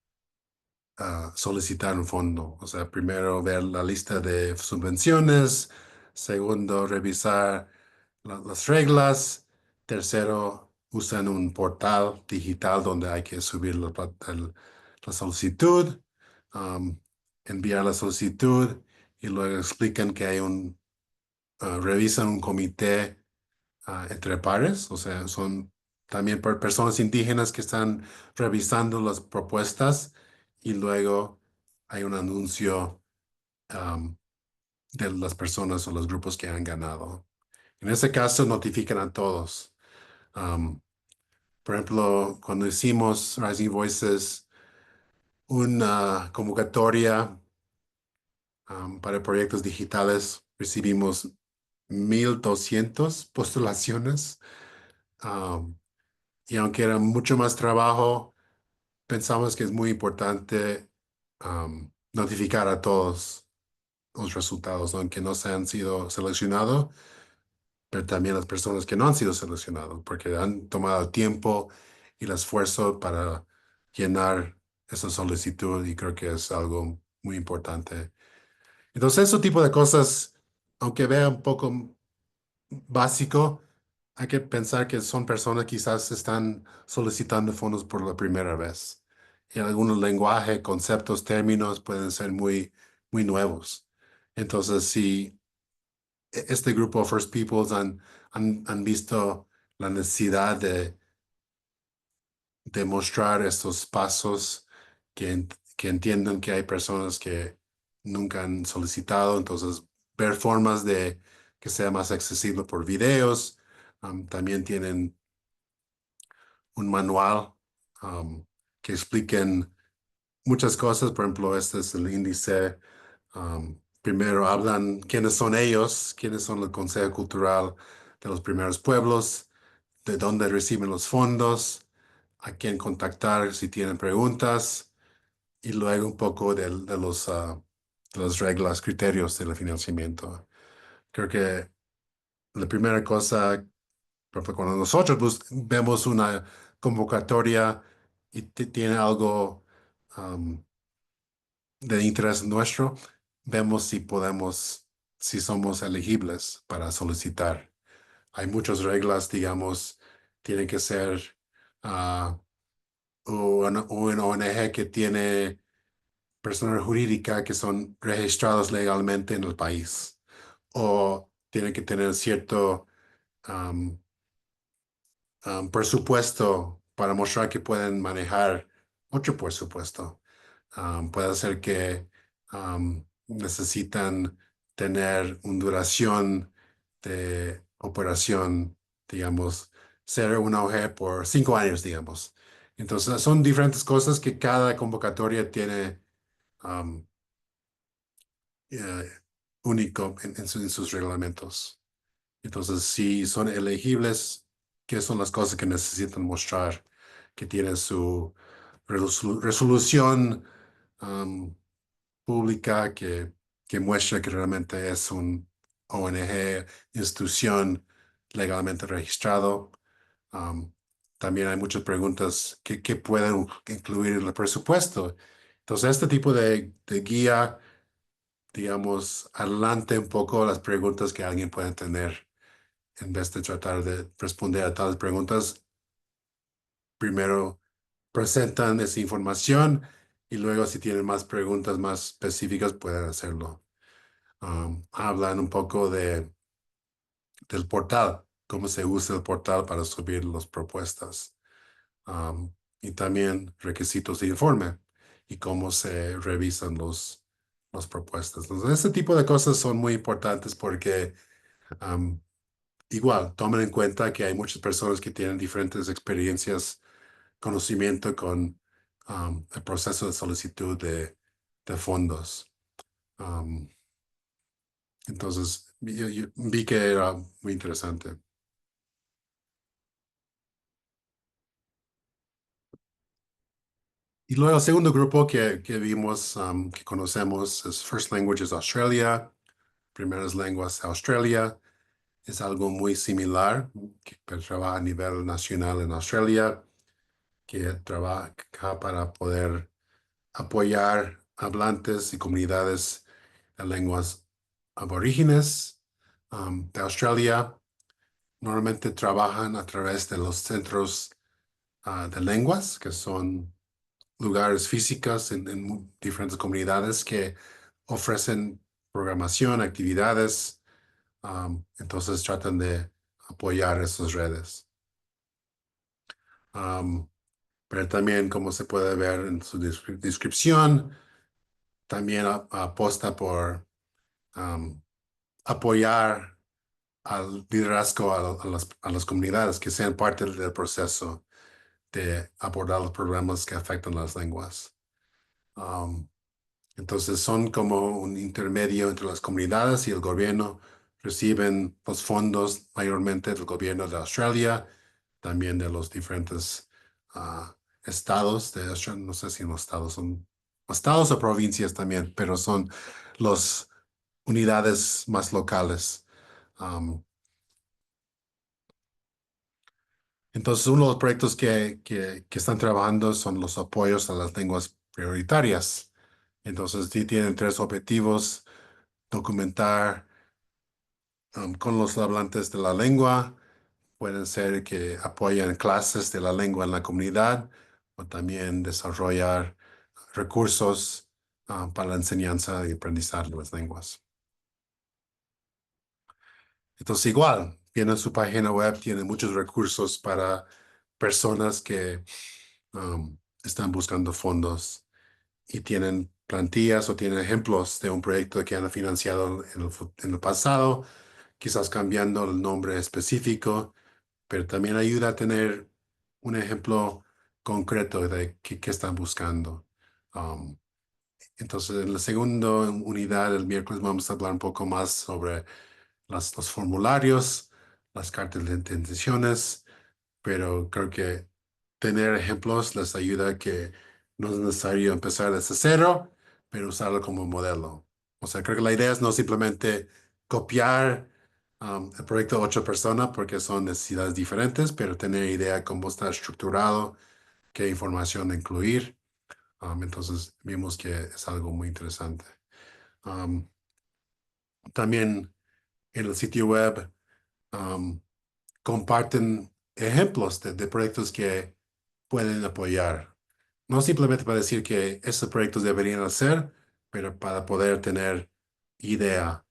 solicitar un fondo. O sea, primero ver la lista de subvenciones, segundo, revisar las reglas, tercero, usan un portal digital donde hay que subir la solicitud, um, enviar la solicitud y luego explican que hay revisan un comité entre pares, o sea, son también personas indígenas que están revisando las propuestas y luego hay un anuncio um, de las personas o los grupos que han ganado. En ese caso, notifican a todos. Um, por ejemplo, cuando hicimos Rising Voices, una convocatoria para proyectos digitales, recibimos 1,200 postulaciones. Um, y aunque era mucho más trabajo, pensamos que es muy importante notificar a todos los resultados, aunque no se han sido seleccionados, pero también las personas que no han sido seleccionados, porque han tomado el tiempo y el esfuerzo para llenar esa solicitud y creo que es algo muy importante. Entonces, ese tipo de cosas, aunque vea un poco básico, hay que pensar que son personas que quizás están solicitando fondos por la primera vez. Y algunos lenguajes, conceptos, términos pueden ser muy nuevos. Entonces, si este grupo First Peoples han visto la necesidad de mostrar estos pasos, que entiendan que hay personas que nunca han solicitado, entonces ver formas de que sea más accesible por videos. También tienen un manual que expliquen muchas cosas. Por ejemplo, este es el índice. Primero hablan quiénes son ellos, quiénes son el Consejo Cultural de los Primeros Pueblos, de dónde reciben los fondos, a quién contactar si tienen preguntas, y luego un poco de las reglas, criterios del financiamiento. Creo que la primera cosa, por ejemplo, cuando nosotros vemos una convocatoria y tiene algo de interés nuestro, vemos si podemos, si somos elegibles para solicitar. Hay muchas reglas, digamos, tiene que ser ah, una ONG que tiene personas jurídicas que son registrados legalmente en el país o tiene que tener cierto um, presupuesto para mostrar que pueden manejar otro presupuesto. Puede ser que necesitan tener una duración de operación, digamos, ser una OG por 5 años, digamos. Entonces, son diferentes cosas que cada convocatoria tiene um, eh, único en sus reglamentos. Entonces, si son elegibles, ¿qué son las cosas que necesitan mostrar? Que tienen su resolución um, pública que muestra que realmente es un ONG, institución legalmente registrado. Um, También hay muchas preguntas que pueden incluir en el presupuesto. Entonces, este tipo de guía, digamos, adelante un poco las preguntas que alguien puede tener en vez de tratar de responder a tales preguntas. Primero presentan esa información y luego si tienen más preguntas más específicas pueden hacerlo. Hablan un poco del portal, cómo se usa el portal para subir las propuestas. Y también requisitos de informe y cómo se revisan las propuestas. Entonces, este tipo de cosas son muy importantes porque igual tomen en cuenta que hay muchas personas que tienen diferentes experiencias, conocimiento con el proceso de solicitud de fondos. Um, entonces, yo vi que era muy interesante. Y luego el segundo grupo que vimos, que conocemos, es First Languages Australia, Primeras Lenguas Australia. Es algo muy similar, que trabaja a nivel nacional en Australia, que trabaja para poder apoyar hablantes y comunidades de lenguas aborígenes de Australia. Normalmente trabajan a través de los centros de lenguas, que son lugares físicos en diferentes comunidades que ofrecen programación, actividades. Entonces tratan de apoyar esas redes. Um, pero también, como se puede ver en su descripción, también aposta por apoyar al liderazgo a las comunidades que sean parte del proceso de abordar los problemas que afectan las lenguas. Um, entonces son como un intermedio entre las comunidades y el gobierno. Reciben los fondos mayormente del gobierno de Australia, también de los diferentes estados de Australia. No sé si los estados son estados o provincias también, pero son las unidades más locales. Um, entonces, uno de los proyectos que están trabajando son los apoyos a las lenguas prioritarias. Entonces, sí tienen tres objetivos: documentar con los hablantes de la lengua, pueden ser que apoyen clases de la lengua en la comunidad o también desarrollar recursos para la enseñanza y aprendizaje de las lenguas. Entonces, igual, tiene su página web, tiene muchos recursos para personas que están buscando fondos y tienen plantillas o tienen ejemplos de un proyecto que han financiado en el pasado, quizás cambiando el nombre específico, pero también ayuda a tener un ejemplo concreto de qué están buscando. Um, entonces, en la segunda unidad, el miércoles, vamos a hablar un poco más sobre los formularios, las cartas de intenciones, pero creo que tener ejemplos les ayuda a que no es necesario empezar desde cero, pero usarlo como modelo. O sea, creo que la idea es no simplemente copiar el proyecto de 8 personas porque son necesidades diferentes, pero tener idea cómo está estructurado, qué información incluir. Entonces vimos que es algo muy interesante. Um, también en el sitio web um, comparten ejemplos de proyectos que pueden apoyar. No simplemente para decir que estos proyectos deberían hacer, pero para poder tener idea,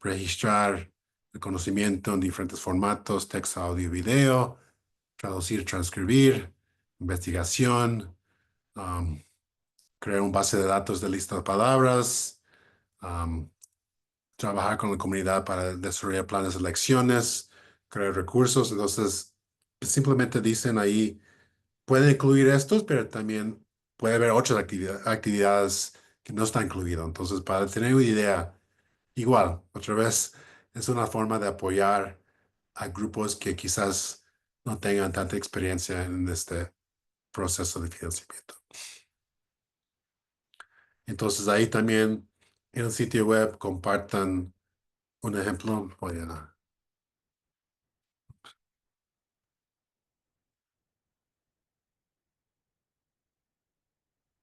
registrar el conocimiento en diferentes formatos: texto, audio, video, traducir, transcribir, investigación, um, crear un base de datos de lista de palabras, um, trabajar con la comunidad para desarrollar planes de lecciones, crear recursos. Entonces, simplemente dicen ahí, pueden incluir estos, pero también puede haber otras actividades que no están incluidas. Entonces, para tener una idea, igual, otra vez, es una forma de apoyar a grupos que quizás no tengan tanta experiencia en este proceso de financiamiento. Entonces, ahí también en el sitio web compartan un ejemplo.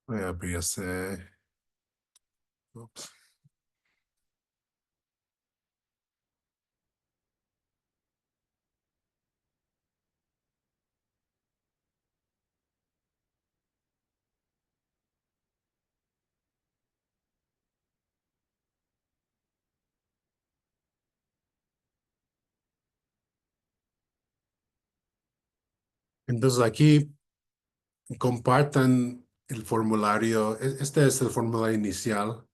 Voy a abrir ese. Ups. Entonces, aquí compartan el formulario. Este es el formulario inicial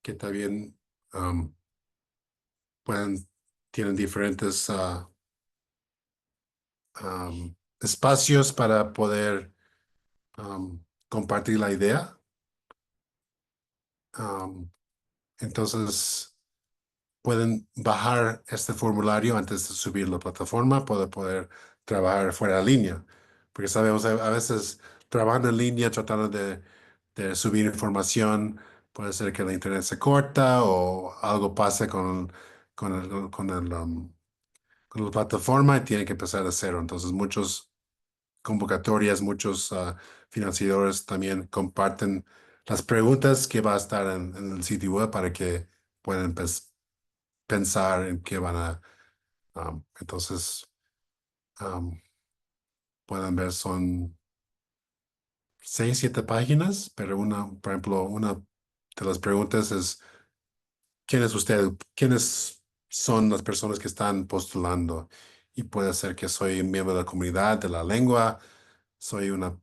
que también um, pueden, tienen diferentes espacios para poder compartir la idea. Um, entonces, pueden bajar este formulario antes de subirlo a la plataforma para poder trabajar fuera de línea. Porque sabemos, a veces trabajando en línea, tratando de subir información, puede ser que la internet se corta o algo pase con la plataforma y tienen que empezar de cero. Entonces, muchos convocatorias, muchos financiadores también comparten las preguntas que va a estar en el sitio web para que puedan pensar en qué van a. Entonces, um, pueden ver, son 6, 7 páginas, pero por ejemplo, una de las preguntas es, ¿quién es usted? ¿Quiénes son las personas que están postulando? Y puede ser que soy un miembro de la comunidad de la lengua, soy una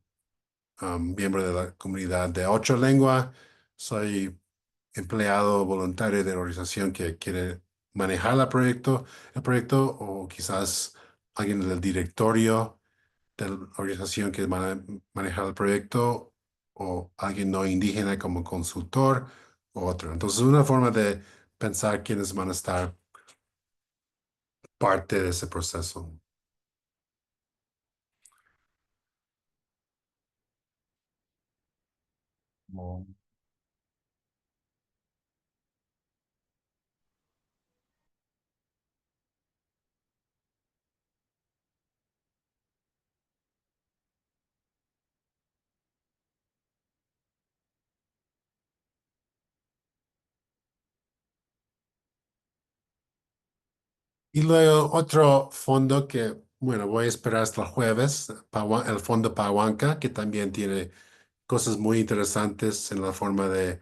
miembro de la comunidad de ocho lengua, soy empleado voluntario de la organización que quiere manejar el proyecto, o quizás alguien del directorio de la organización que van a manejar el proyecto, o alguien no indígena como consultor, o otro. Entonces, una forma de pensar quiénes van a estar parte de ese proceso. No. Y luego otro fondo que, bueno, voy a esperar hasta el jueves, el fondo Pahuanca, que también tiene cosas muy interesantes en la forma de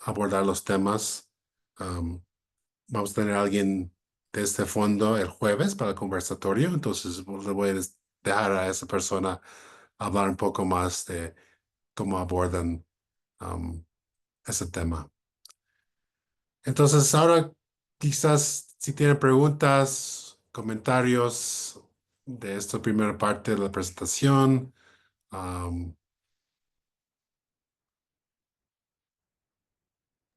abordar los temas. Am, Vamos a tener a alguien de este fondo el jueves para el conversatorio, entonces le voy a dejar a esa persona hablar un poco más de cómo abordan am, ese tema. Entonces, ahora quizás si tienen preguntas, comentarios de esta primera parte de la presentación, am,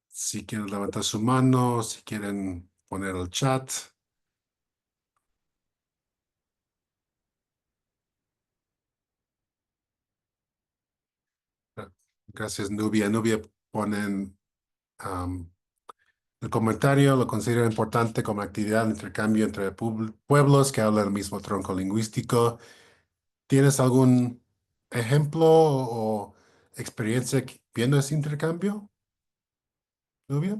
si quieren levantar su mano, si quieren poner el chat. Gracias, Nubia. Nubia ponen el comentario, lo considero importante como actividad de intercambio entre pueblos que hablan el mismo tronco lingüístico. ¿Tienes algún ejemplo o experiencia viendo ese intercambio, Nubia?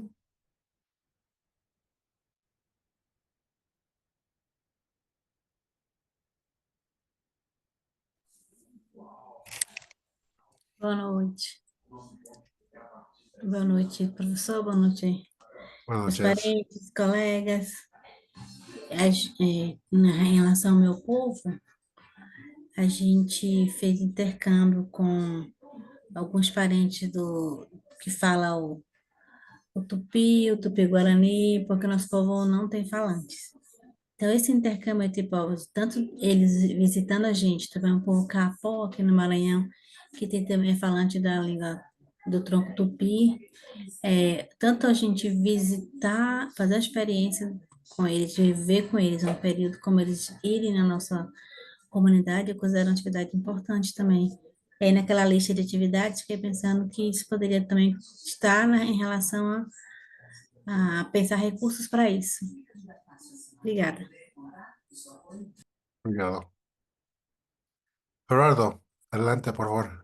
Boa noite. Boa noite, professor. Boa noite, Buenas meus noches. parentes, colegas. Em relação ao meu povo, a gente fez intercâmbio com alguns parentes que falam o tupi, o tupi-guarani, porque nosso povo não tem falantes. Então, esse intercâmbio entre povos, tanto eles visitando a gente, também um povo capó aqui no Maranhão, que tem também falante da língua do tronco tupi, tanto a gente visitar, fazer a experiência com eles, viver com eles um período, como eles irem na nossa comunidade, eu considero uma atividade importante também. E aí, naquela lista de atividades, fiquei pensando que isso poderia também estar em relação a pensar recursos para isso. Obrigada. Obrigado. Gerardo, adelante, por favor.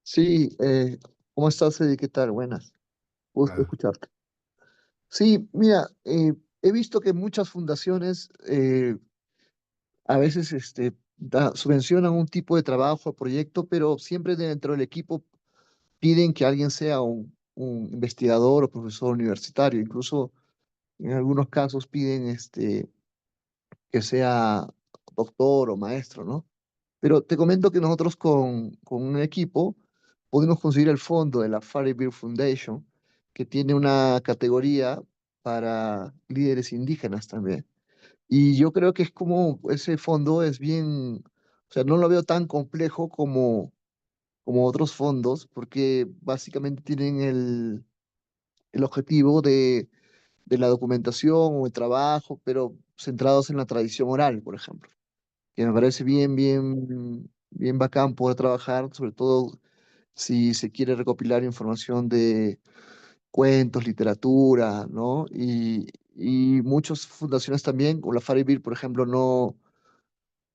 Sí, ¿cómo estás, Eddie? ¿Qué tal? Buenas, gusto Ah, escucharte. Sí, mira, he visto que muchas fundaciones a veces subvencionan un tipo de trabajo o proyecto, pero siempre dentro del equipo piden que alguien sea un investigador o profesor universitario. Incluso en algunos casos piden que sea doctor o maestro, ¿no? Pero te comento que nosotros con un equipo pudimos conseguir el fondo de la Fari Beer Foundation, que tiene una categoría para líderes indígenas también. Y yo creo que es como ese fondo es bien, o sea, no lo veo tan complejo como otros fondos, porque básicamente tienen el objetivo de la documentación o el trabajo, pero centrados en la tradición oral, por ejemplo, que me parece bien bacán poder trabajar, sobre todo si se quiere recopilar información de cuentos, literatura, ¿no? Y muchas fundaciones también, como la Faribir, por ejemplo,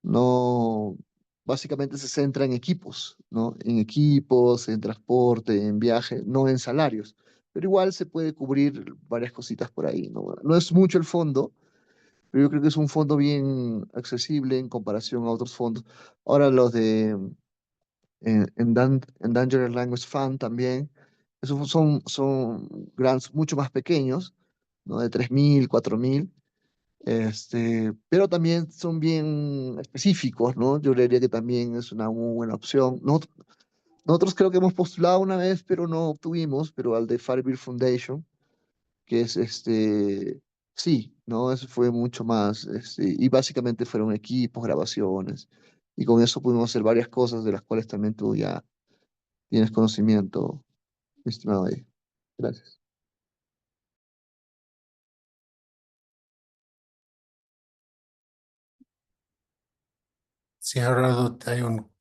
no, básicamente se centra en equipos, ¿no? En equipos, en transporte, en viaje, no en salarios. Pero igual se puede cubrir varias cositas por ahí, ¿no? No es mucho el fondo, pero yo creo que es un fondo bien accesible en comparación a otros fondos. Ahora los de Endangered Language Fund también, esos son grants mucho más pequeños, ¿no? De 3.000, 4.000, pero también son bien específicos, ¿no? Yo diría que también es una muy buena opción. Nosotros creo que hemos postulado una vez, pero no obtuvimos, pero al de Firebeard Foundation, que es sí, ¿no? Eso fue mucho más, y básicamente fueron equipos, grabaciones, y con eso pudimos hacer varias cosas de las cuales también tú ya tienes conocimiento, mi estimado ahí. Gracias. Sí, Gerardo, hay un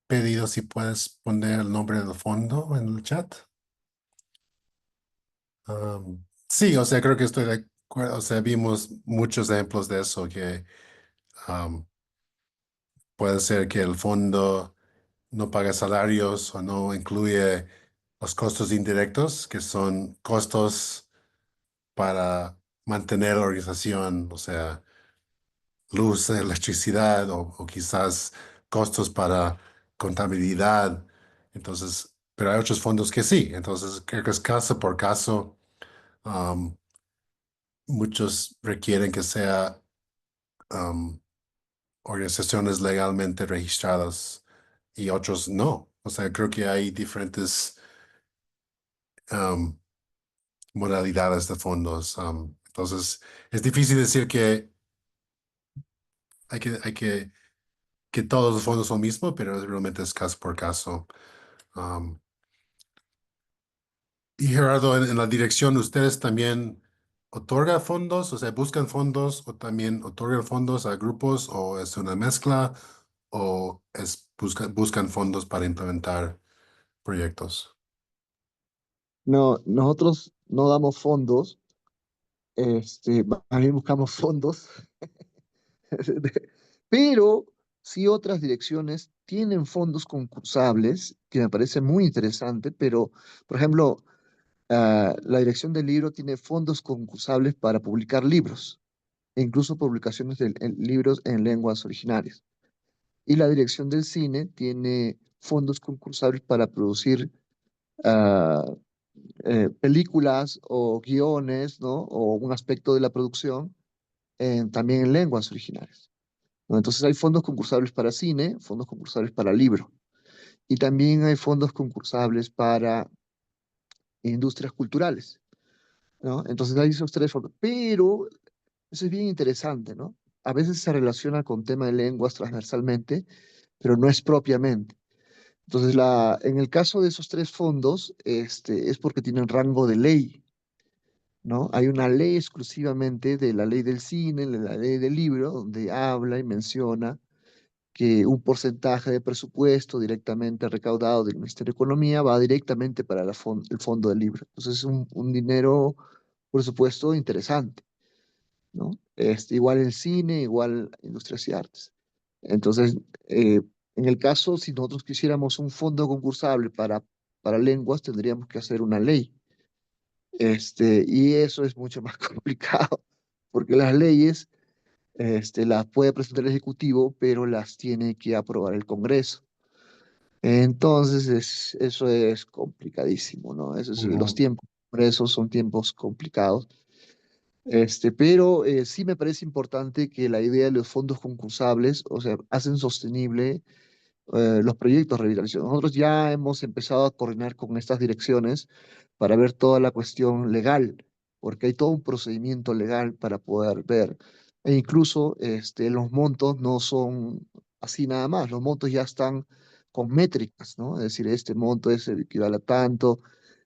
pedido si puedes poner el nombre del fondo en el chat. Sí, o sea, creo que estoy de acuerdo. O sea, vimos muchos ejemplos de eso que um, puede ser que el fondo no paga salarios o no incluye los costos indirectos, que son costos para mantener la organización, o sea, luz, electricidad o quizás costos para contabilidad. Entonces, pero hay otros fondos que sí. Entonces, creo que es caso por caso. Um, Muchos requieren que sea um, organizaciones legalmente registradas y otros no. O sea, creo que hay diferentes um, modalidades de fondos. Entonces, es difícil decir que que todos los fondos son lo mismo, pero realmente es caso por caso. Um, y Gerardo, en la dirección, ¿ustedes también otorgan fondos? O sea, ¿buscan fondos o también otorgan fondos a grupos o es una mezcla o buscan fondos para implementar proyectos? No, nosotros no damos fondos, más bien buscamos fondos, pero sí otras direcciones tienen fondos concursables, que me parece muy interesante, pero, por ejemplo, la dirección del libro tiene fondos concursables para publicar libros, e incluso publicaciones de libros en lenguas originarias. Y la dirección del cine tiene fondos concursables para producir ah, películas o guiones, ¿no? O un aspecto de la producción también en lenguas originales, ¿no? Entonces hay fondos concursables para cine, fondos concursables para libro. Y también hay fondos concursables para industrias culturales, ¿no? Entonces hay esos tres fondos. Pero eso es bien interesante, ¿no? A veces se relaciona con tema de lenguas transversalmente, pero no es propiamente. Entonces, en el caso de esos tres fondos, es porque tienen rango de ley, ¿no? Hay una ley exclusivamente de la ley del cine, de la ley del libro, donde habla y menciona que un porcentaje de presupuesto directamente recaudado del Ministerio de Economía va directamente para el fondo del libro. Entonces, es un dinero, por supuesto, interesante, ¿no? Igual el cine, igual industrias y artes. Entonces, en el caso, si nosotros quisiéramos un fondo concursable para lenguas, tendríamos que hacer una ley. Y eso es mucho más complicado, porque las leyes, las puede presentar el Ejecutivo, pero las tiene que aprobar el Congreso. Entonces, eso es complicadísimo, ¿no? Los Ujú. tiempos, por eso son tiempos complicados. Pero sí me parece importante que la idea de los fondos concursables, o sea, hacen sostenible los proyectos de revitalización. Nosotros ya hemos empezado a coordinar con estas direcciones para ver toda la cuestión legal, porque hay todo un procedimiento legal para poder ver. E incluso los montos no son así nada más, los montos ya están con métricas, ¿no? Es decir, este monto es equivale a tanto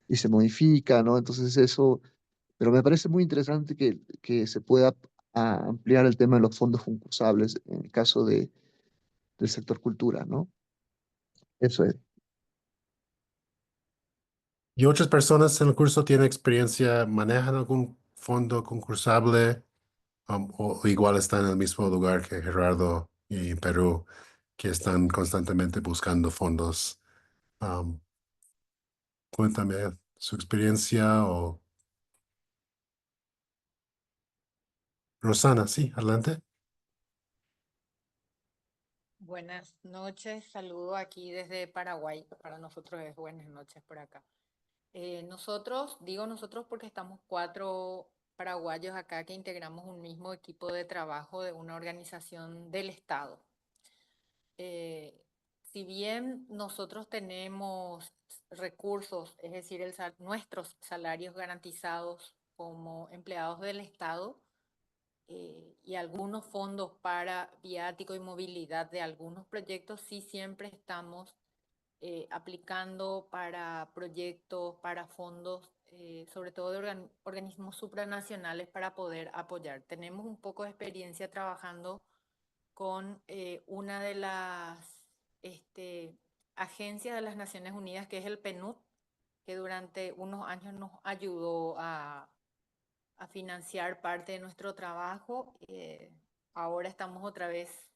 y se modifica, ¿no? Entonces eso, pero me parece muy interesante que se pueda ampliar el tema de los fondos concursables en el caso del sector cultura, ¿no? Eso es. ¿Y otras personas en el curso tienen experiencia, manejan algún fondo concursable o igual están en el mismo lugar que Gerardo? y Perú, que están constantemente buscando fondos. Am, Cuéntame su experiencia o Rosana, sí, adelante. Buenas noches, saludo aquí desde Paraguay. Para nosotros es buenas noches por acá. Nosotros, digo nosotros porque estamos 4 paraguayos acá que integramos un mismo equipo de trabajo de una organización del Estado. Eh, si bien nosotros tenemos recursos, es decir, nuestros salarios garantizados como empleados del Estado, y algunos fondos para viático y movilidad de algunos proyectos, sí siempre estamos aplicando para proyectos, para fondos, sobre todo de organismos supranacionales para poder apoyar. Tenemos un poco de experiencia trabajando con una de las agencias de las Naciones Unidas, que es el PNUD, que durante unos años nos ayudó a financiar parte de nuestro trabajo. Ahora estamos otra vez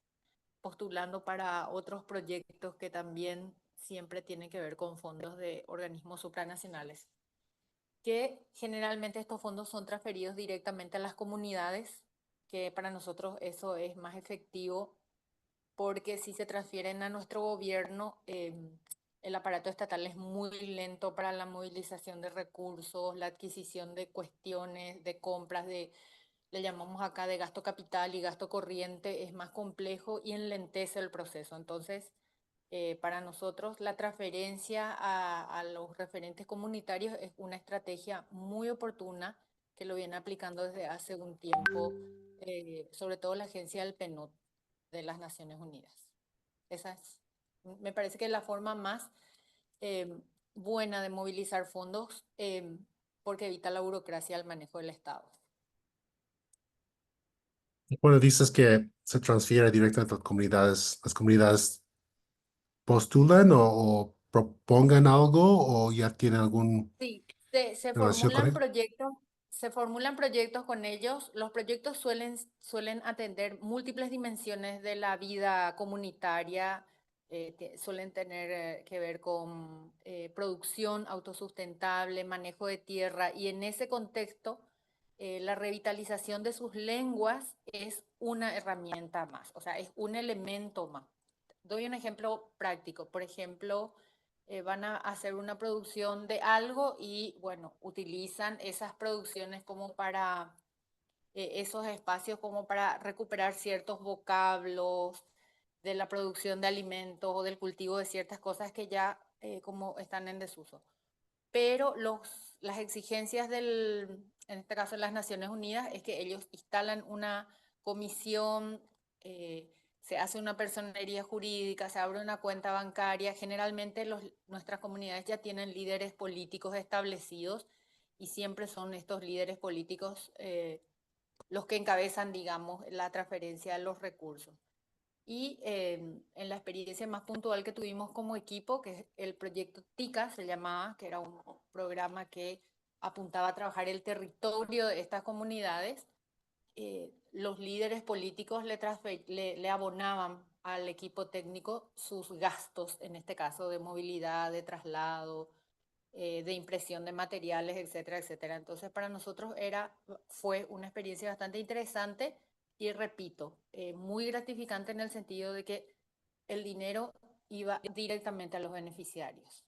postulando para otros proyectos que también siempre tienen que ver con fondos de organismos supranacionales, que generalmente estos fondos son transferidos directamente a las comunidades, que para nosotros eso es más efectivo porque si se transfieren a nuestro gobierno, el aparato estatal es muy lento para la movilización de recursos, la adquisición de cuestiones, de compras, le llamamos acá de gasto capital y gasto corriente, es más complejo y enlentece el proceso. Entonces, para nosotros la transferencia a los referentes comunitarios es una estrategia muy oportuna que lo viene aplicando desde hace un tiempo, sobre todo la agencia del PNUD de las Naciones Unidas. Esa es, me parece que es la forma más eh, buena de movilizar fondos, porque evita la burocracia al manejo del Estado. Bueno, dices que se transfiere directamente a las comunidades postulan o propongan algo o ya tienen algún Sí, se relación con formulan él. proyectos, se formulan proyectos con ellos. Los proyectos suelen atender múltiples dimensiones de la vida comunitaria, suelen tener que ver con producción autosustentable, manejo de tierra, y en ese contexto la revitalización de sus lenguas es una herramienta más, o sea, es un elemento más. Doy un ejemplo práctico. Por ejemplo, van a hacer una producción de algo y, bueno, utilizan esas producciones como para, esos espacios como para recuperar ciertos vocablos de la producción de alimentos o del cultivo de ciertas cosas que ya como están en desuso. Pero las exigencias en este caso de las Naciones Unidas, es que ellos instalan una comisión, se hace una personería jurídica, se abre una cuenta bancaria. Generalmente nuestras comunidades ya tienen líderes políticos establecidos y siempre son estos líderes políticos los que encabezan, digamos, la transferencia de los recursos. Y en la experiencia más puntual que tuvimos como equipo, que es el proyecto TICA, se llamaba, que era un programa que apuntaba a trabajar el territorio de estas comunidades, los líderes políticos le abonaban al equipo técnico sus gastos, en este caso de movilidad, de traslado, de impresión de materiales, etcétera, etcétera. Entonces, para nosotros fue una experiencia bastante interesante y, repito, muy gratificante en el sentido de que el dinero iba directamente a los beneficiarios.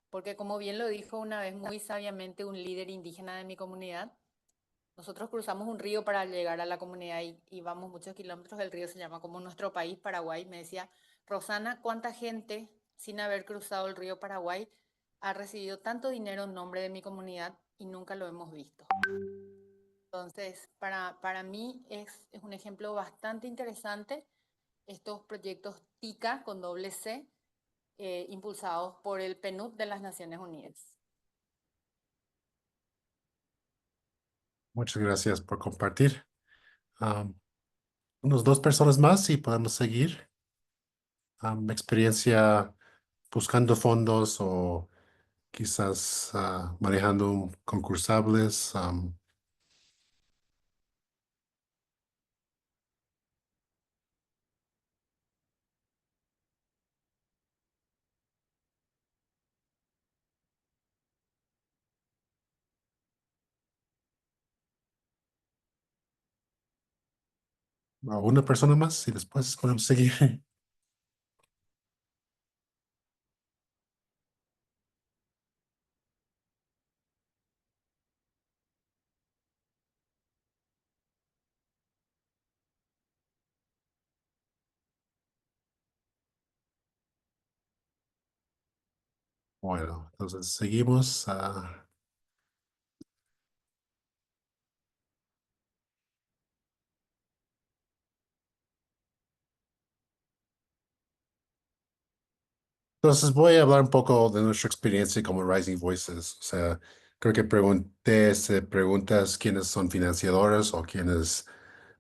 Porque, como bien lo dijo una vez muy sabiamente un líder indígena de mi comunidad, nosotros cruzamos un río para llegar a la comunidad y vamos muchos kilómetros. El río se llama como nuestro país, Paraguay. Me decía, Rosana, ¿cuánta gente sin haber cruzado el río Paraguay ha recibido tanto dinero en nombre de mi comunidad y nunca lo hemos visto? Entonces, para mí es un ejemplo bastante interesante estos proyectos TICA con doble C, impulsados por el PNUD de las Naciones Unidas. Muchas gracias por compartir. Am, Unos dos personas más y podemos seguir. Experiencia buscando fondos o quizás manejando concursables. a una persona más y después podemos seguir. Bueno, entonces seguimos. Entonces voy a hablar un poco de nuestra experiencia como Rising Voices. O sea, creo que pregunté preguntas quiénes son financiadores o quiénes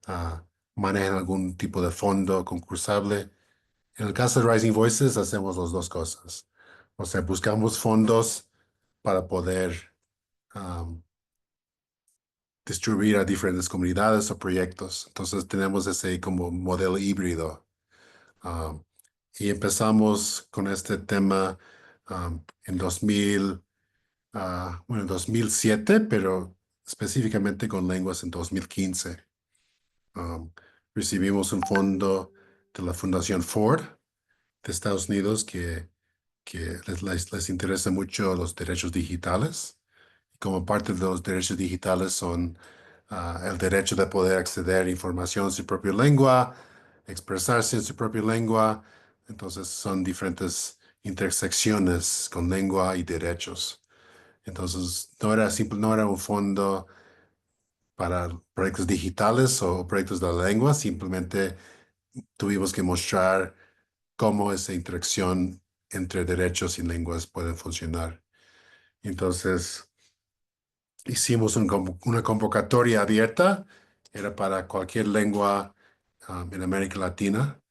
ah, manejan algún tipo de fondo concursable. En el caso de Rising Voices hacemos las dos cosas. O sea, buscamos fondos para poder distribuir a diferentes comunidades o proyectos. Entonces tenemos ese como modelo híbrido. Um, y empezamos con este tema en 2007, pero específicamente con lenguas en 2015. Um, Recibimos un fondo de la Fundación Ford de Estados Unidos que les interesa mucho los derechos digitales. Como parte de los derechos digitales son el derecho de poder acceder a información en su propia lengua, expresarse en su propia lengua. Entonces son diferentes intersecciones con lengua y derechos. Entonces no era un fondo para proyectos digitales o proyectos de la lengua, simplemente tuvimos que mostrar cómo esa interacción entre derechos y lenguas puede funcionar. Entonces, hicimos una convocatoria abierta, era para cualquier lengua en América Latina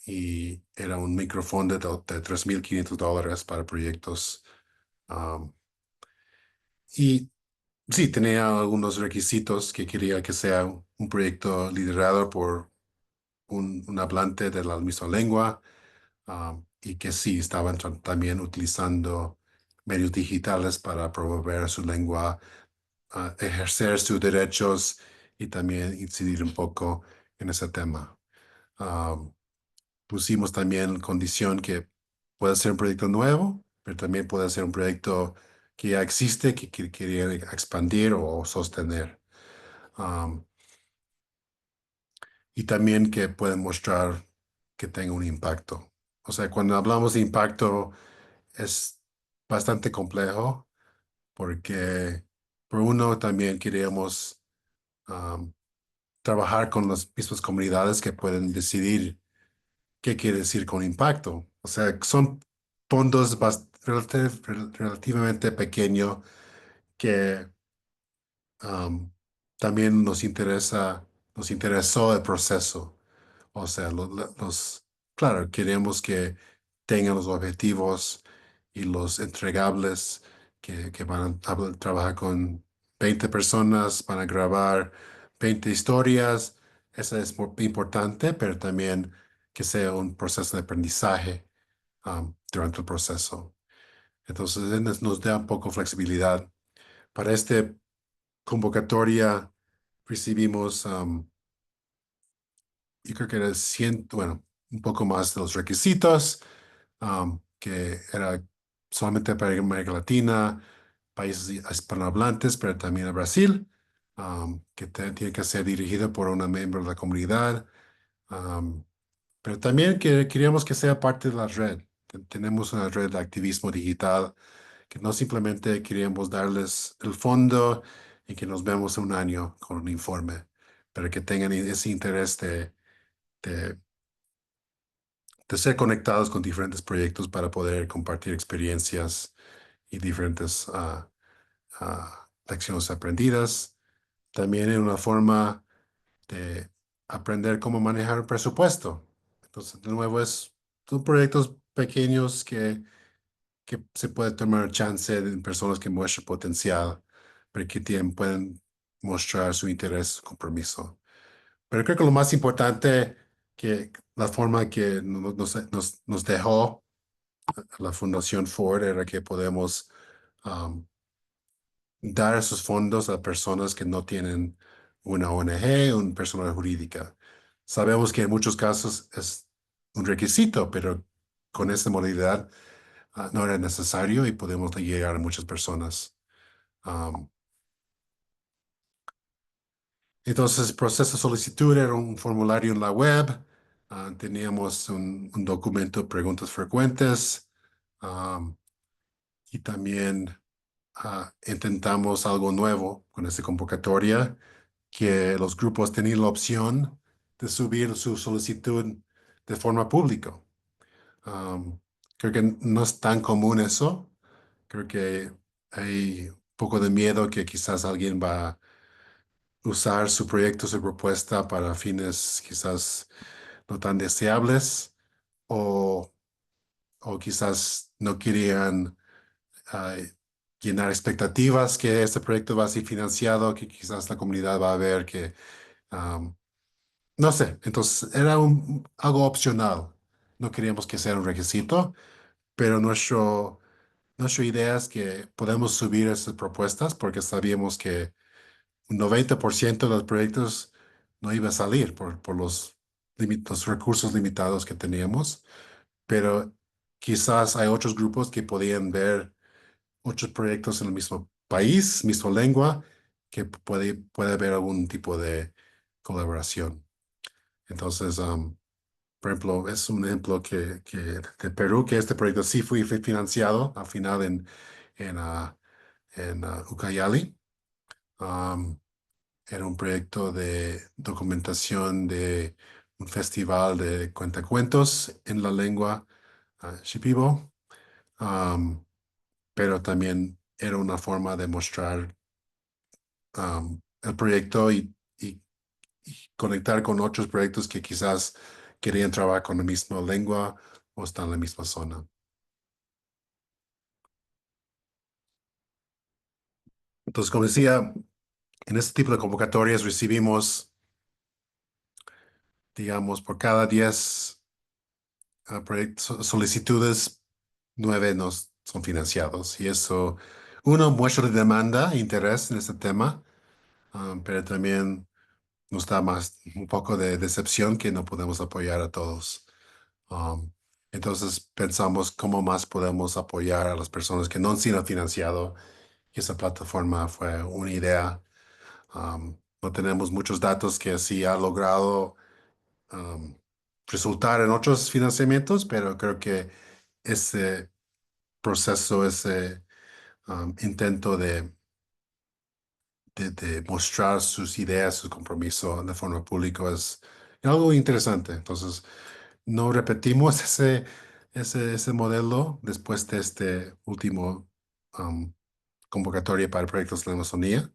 y era un microfondo de $3,500 para proyectos. um, y sí, tenía algunos requisitos que quería que sea un proyecto liderado por un hablante de la misma lengua y que sí estaban también utilizando medios digitales para promover su lengua, ejercer sus derechos y también incidir un poco en ese tema. Um, Pusimos también condición que puede ser un proyecto nuevo, pero también puede ser un proyecto que ya existe, que quería expandir o sostener. Um, y también que pueden mostrar que tenga un impacto. O sea, cuando hablamos de impacto es bastante complejo porque por uno también queríamos um, trabajar con las mismas comunidades que pueden decidir qué quiere decir con impacto. O sea, son fondos relativamente pequeños que um, también nos interesó el proceso. O sea, claro, queremos que tengan los objetivos y los entregables que van a trabajar con 20 personas, van a grabar 20 historias. Eso es muy importante, pero también que sea un proceso de aprendizaje durante el proceso. Entonces, nos da un poco flexibilidad. Para esta convocatoria recibimos yo creo que era 100, bueno, un poco más de los requisitos, que era solamente para América Latina, países hispanohablantes, pero también a Brasil, que tiene que ser dirigido por una miembro de la comunidad, um, pero también queríamos que sea parte de la red. Tenemos una red de activismo digital que no simplemente queríamos darles el fondo y que nos vemos en un año con un informe, pero que tengan ese interés de, de ser conectados con diferentes proyectos para poder compartir experiencias y diferentes lecciones aprendidas. También en una forma de aprender cómo manejar un presupuesto. Entonces, de nuevo, son proyectos pequeños que se puede tomar chance de personas que muestran potencial, pero que pueden mostrar su interés, su compromiso. Pero creo que lo más importante que la forma que nos dejó la Fundación Ford era que podemos um, dar esos fondos a personas que no tienen una ONG o una persona jurídica. Sabemos que en muchos casos es un requisito, pero con esta modalidad no era necesario y podemos llegar a muchas personas. Entonces, el proceso de solicitud era un formulario en la web. Teníamos un documento de preguntas frecuentes. Y también intentamos algo nuevo con esta convocatoria, que los grupos tenían la opción de subir su solicitud de forma pública. Creo que no es tan común eso. Creo que hay un poco de miedo que quizás alguien va a usar su proyecto, su propuesta para fines quizás no tan deseables o, o quizás no querían ah, llenar expectativas que este proyecto va a ser financiado, que quizás la comunidad va a ver que, no sé, entonces era algo opcional. No queríamos que sea un requisito, pero nuestra idea es que podemos subir esas propuestas porque sabíamos que un 90% de los proyectos no iba a salir por los recursos limitados que teníamos, pero quizás hay otros grupos que podían ver otros proyectos en el mismo país, misma lengua, que puede haber algún tipo de colaboración. Entonces, por ejemplo, es un ejemplo que de Perú, que este proyecto sí fue financiado al final en Ucayali. Era un proyecto de documentación de un festival de cuentacuentos en la lengua Shipibo, pero también era una forma de mostrar el proyecto y conectar con otros proyectos que quizás querían trabajar con la misma lengua o están en la misma zona. Entonces, como decía, en este tipo de convocatorias recibimos, digamos, por cada 10 solicitudes, 9 nos son financiados. Y eso, uno, muestra de demanda e interés en este tema, pero también nos da más un poco de decepción que no podemos apoyar a todos. Um, entonces pensamos cómo más podemos apoyar a las personas que no han sido financiado. Y esa plataforma fue una idea. No tenemos muchos datos que sí ha logrado um, resultar en otros financiamientos, pero creo que ese proceso, ese intento de mostrar sus ideas, su compromiso de forma pública es algo interesante. Entonces, no repetimos ese modelo después de este último convocatoria para proyectos de la Amazonía,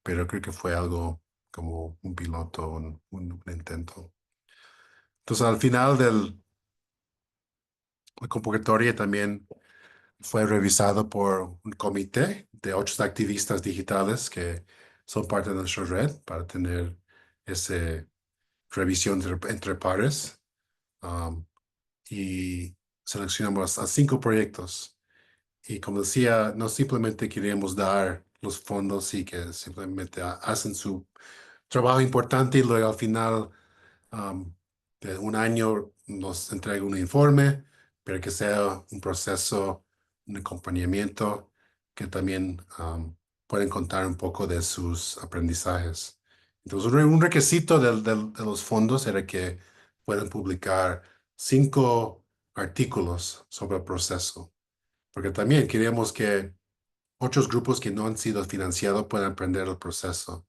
pero creo que fue algo como un piloto, un intento. Entonces, al final de la convocatoria también fue revisado por un comité de 8 activistas digitales que son parte de nuestra red para tener esa revisión entre pares. Y seleccionamos a 5 proyectos. Y como decía, no simplemente queríamos dar los fondos y que simplemente hacen su trabajo importante y luego al final de un año nos entrega un informe, pero que sea un proceso, un acompañamiento que también pueden contar un poco de sus aprendizajes. Entonces, un requisito de los fondos era que puedan publicar 5 artículos sobre el proceso, porque también queríamos que otros grupos que no han sido financiados puedan aprender el proceso,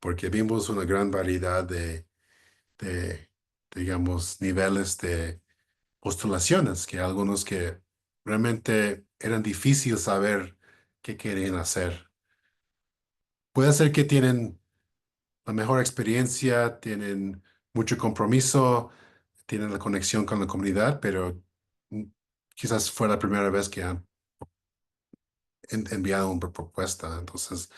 porque vimos una gran variedad de, digamos, niveles de postulaciones, que algunos que realmente eran difíciles saber qué querían hacer. Puede ser que tienen la mejor experiencia, tienen mucho compromiso, tienen la conexión con la comunidad, pero mm, quizás fue la primera vez que han enviado una propuesta. Entonces,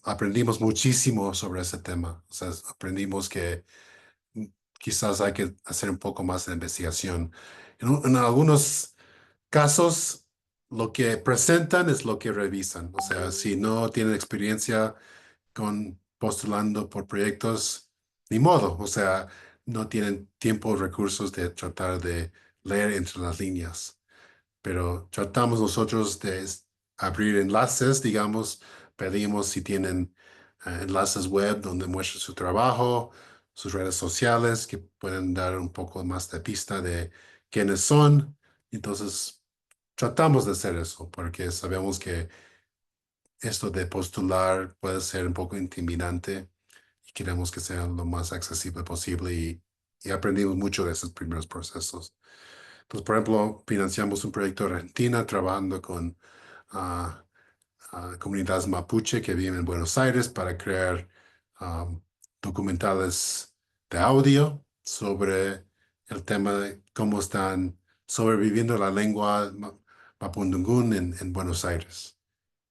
aprendimos muchísimo sobre ese tema. O sea, aprendimos que quizás hay que hacer un poco más de investigación. En algunos casos, lo que presentan es lo que revisan. O sea, si no tienen experiencia con postulando por proyectos, ni modo, o sea, no tienen tiempo o recursos de tratar de leer entre las líneas. Pero tratamos nosotros de abrir enlaces, digamos, pedimos si tienen enlaces web donde muestren su trabajo, sus redes sociales, que pueden dar un poco más de pista de quiénes son. Entonces, tratamos de hacer eso, porque sabemos que esto de postular puede ser un poco intimidante y queremos que sea lo más accesible posible y aprendimos mucho de esos primeros procesos. Entonces, por ejemplo, financiamos un proyecto en Argentina trabajando con ah, comunidades mapuche que viven en Buenos Aires para crear documentales de audio sobre el tema de cómo están sobreviviendo la lengua mapudungún en Buenos Aires.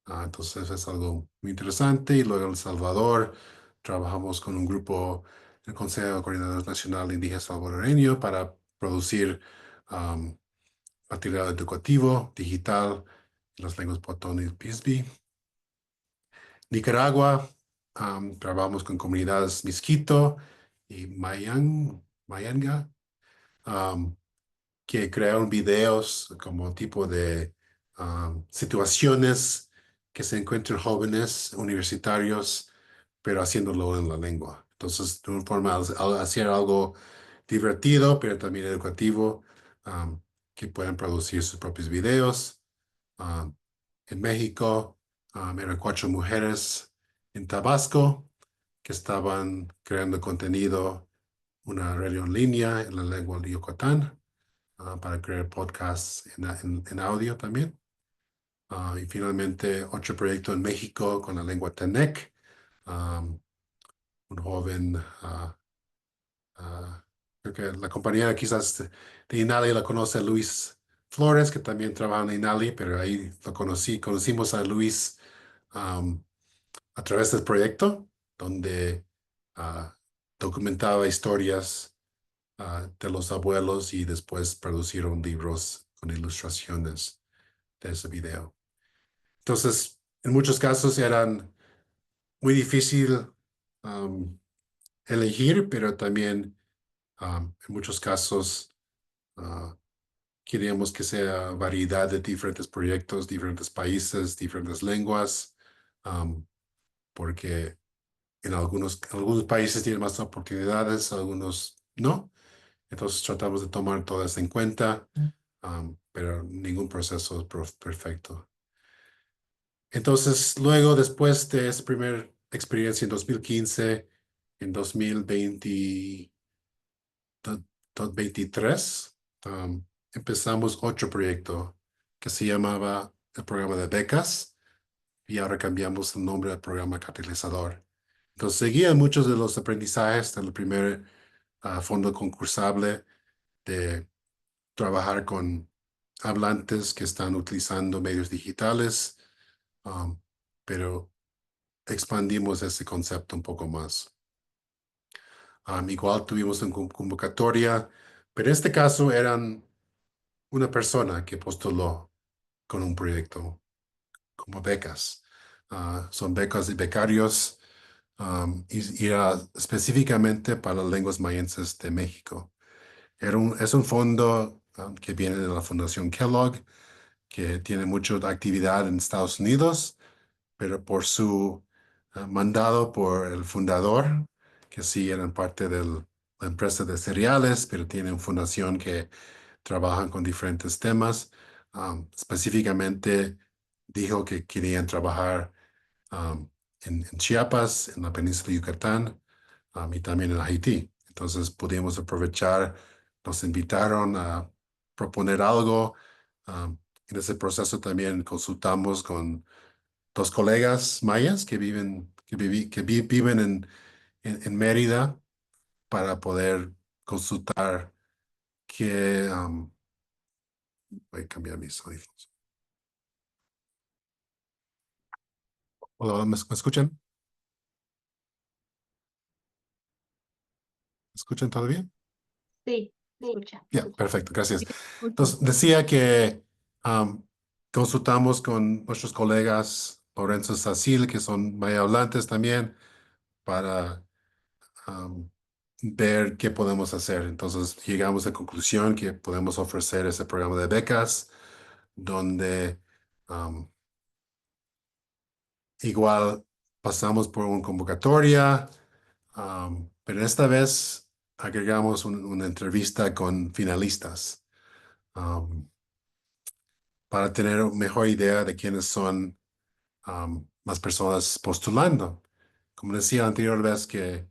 Entonces es algo muy interesante. Y luego en El Salvador trabajamos con un grupo, el Consejo Coordinador Nacional Indígena Salvadoreño, para producir material educativo, digital, en las lenguas Potón y Pisbi. Nicaragua, trabajamos con comunidades Misquito y Mayanga, um, que crearon videos como tipo de situaciones que se encuentran jóvenes universitarios, pero haciéndolo en la lengua. Entonces, de una forma, hacer algo divertido, pero también educativo, um, que puedan producir sus propios videos. Um, en México, eran 4 mujeres en Tabasco que estaban creando contenido, una radio en línea en la lengua de Yucatán, para crear podcasts en audio también. Y finalmente, otro proyecto en México con la lengua Tenec. Un joven, creo que la compañera quizás de Inali la conoce, Luis Flores, que también trabaja en Inali, pero ahí lo conocimos a Luis a través del proyecto, donde documentaba historias de los abuelos y después producieron libros con ilustraciones de ese video. Entonces, en muchos casos eran muy difícil elegir, pero también en muchos casos queríamos que sea variedad de diferentes proyectos, diferentes países, diferentes lenguas, porque en algunos países tienen más oportunidades, algunos no. Entonces tratamos de tomar todas en cuenta, pero ningún proceso es perfecto. Entonces, luego, después de esa primera experiencia en 2015, en 2023, empezamos otro proyecto que se llamaba el programa de becas y ahora cambiamos el nombre al programa catalizador. Entonces, seguían muchos de los aprendizajes del primer fondo concursable de trabajar con hablantes que están utilizando medios digitales, pero expandimos ese concepto un poco más. Igual tuvimos una convocatoria, pero en este caso eran una persona que postuló con un proyecto como becas. Son becas de becarios y era específicamente para las lenguas mayenses de México. Es un fondo que viene de la Fundación Kellogg, que tiene mucha actividad en Estados Unidos, pero por su mandado por el fundador, que sí eran parte de la empresa de cereales, pero tienen fundación que trabajan con diferentes temas. Específicamente dijo que querían trabajar en Chiapas, en la península de Yucatán, y también en Haití. Entonces pudimos aprovechar, nos invitaron a proponer algo. En ese proceso también consultamos con 2 colegas mayas que viven en Mérida para poder consultar que, voy a cambiar mis audífonos. Hola, ¿me escuchan? ¿Me escuchan todavía? Sí, escucha. Ya, perfecto, gracias. Entonces, decía que consultamos con nuestros colegas Lorenzo Sacil, que son maya hablantes también, para ver qué podemos hacer. Entonces llegamos a la conclusión que podemos ofrecer ese programa de becas donde igual pasamos por una convocatoria, pero esta vez agregamos una entrevista con finalistas para tener una mejor idea de quiénes son las personas postulando. Como decía la anterior vez que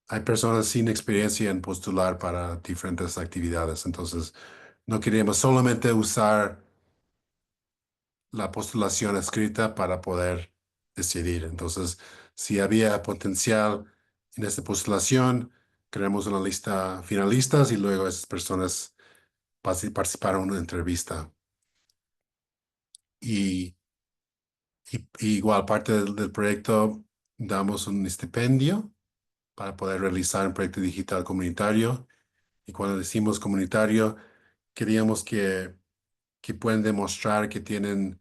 hay personas sin experiencia en postular para diferentes actividades, entonces no queríamos solamente usar la postulación escrita para poder decidir. Entonces, si había potencial en esta postulación, creamos una lista finalistas y luego esas personas participaron en una entrevista. Y, y igual, parte del proyecto, damos un estipendio para poder realizar un proyecto digital comunitario. Y cuando decimos comunitario, queríamos que pueden demostrar que tienen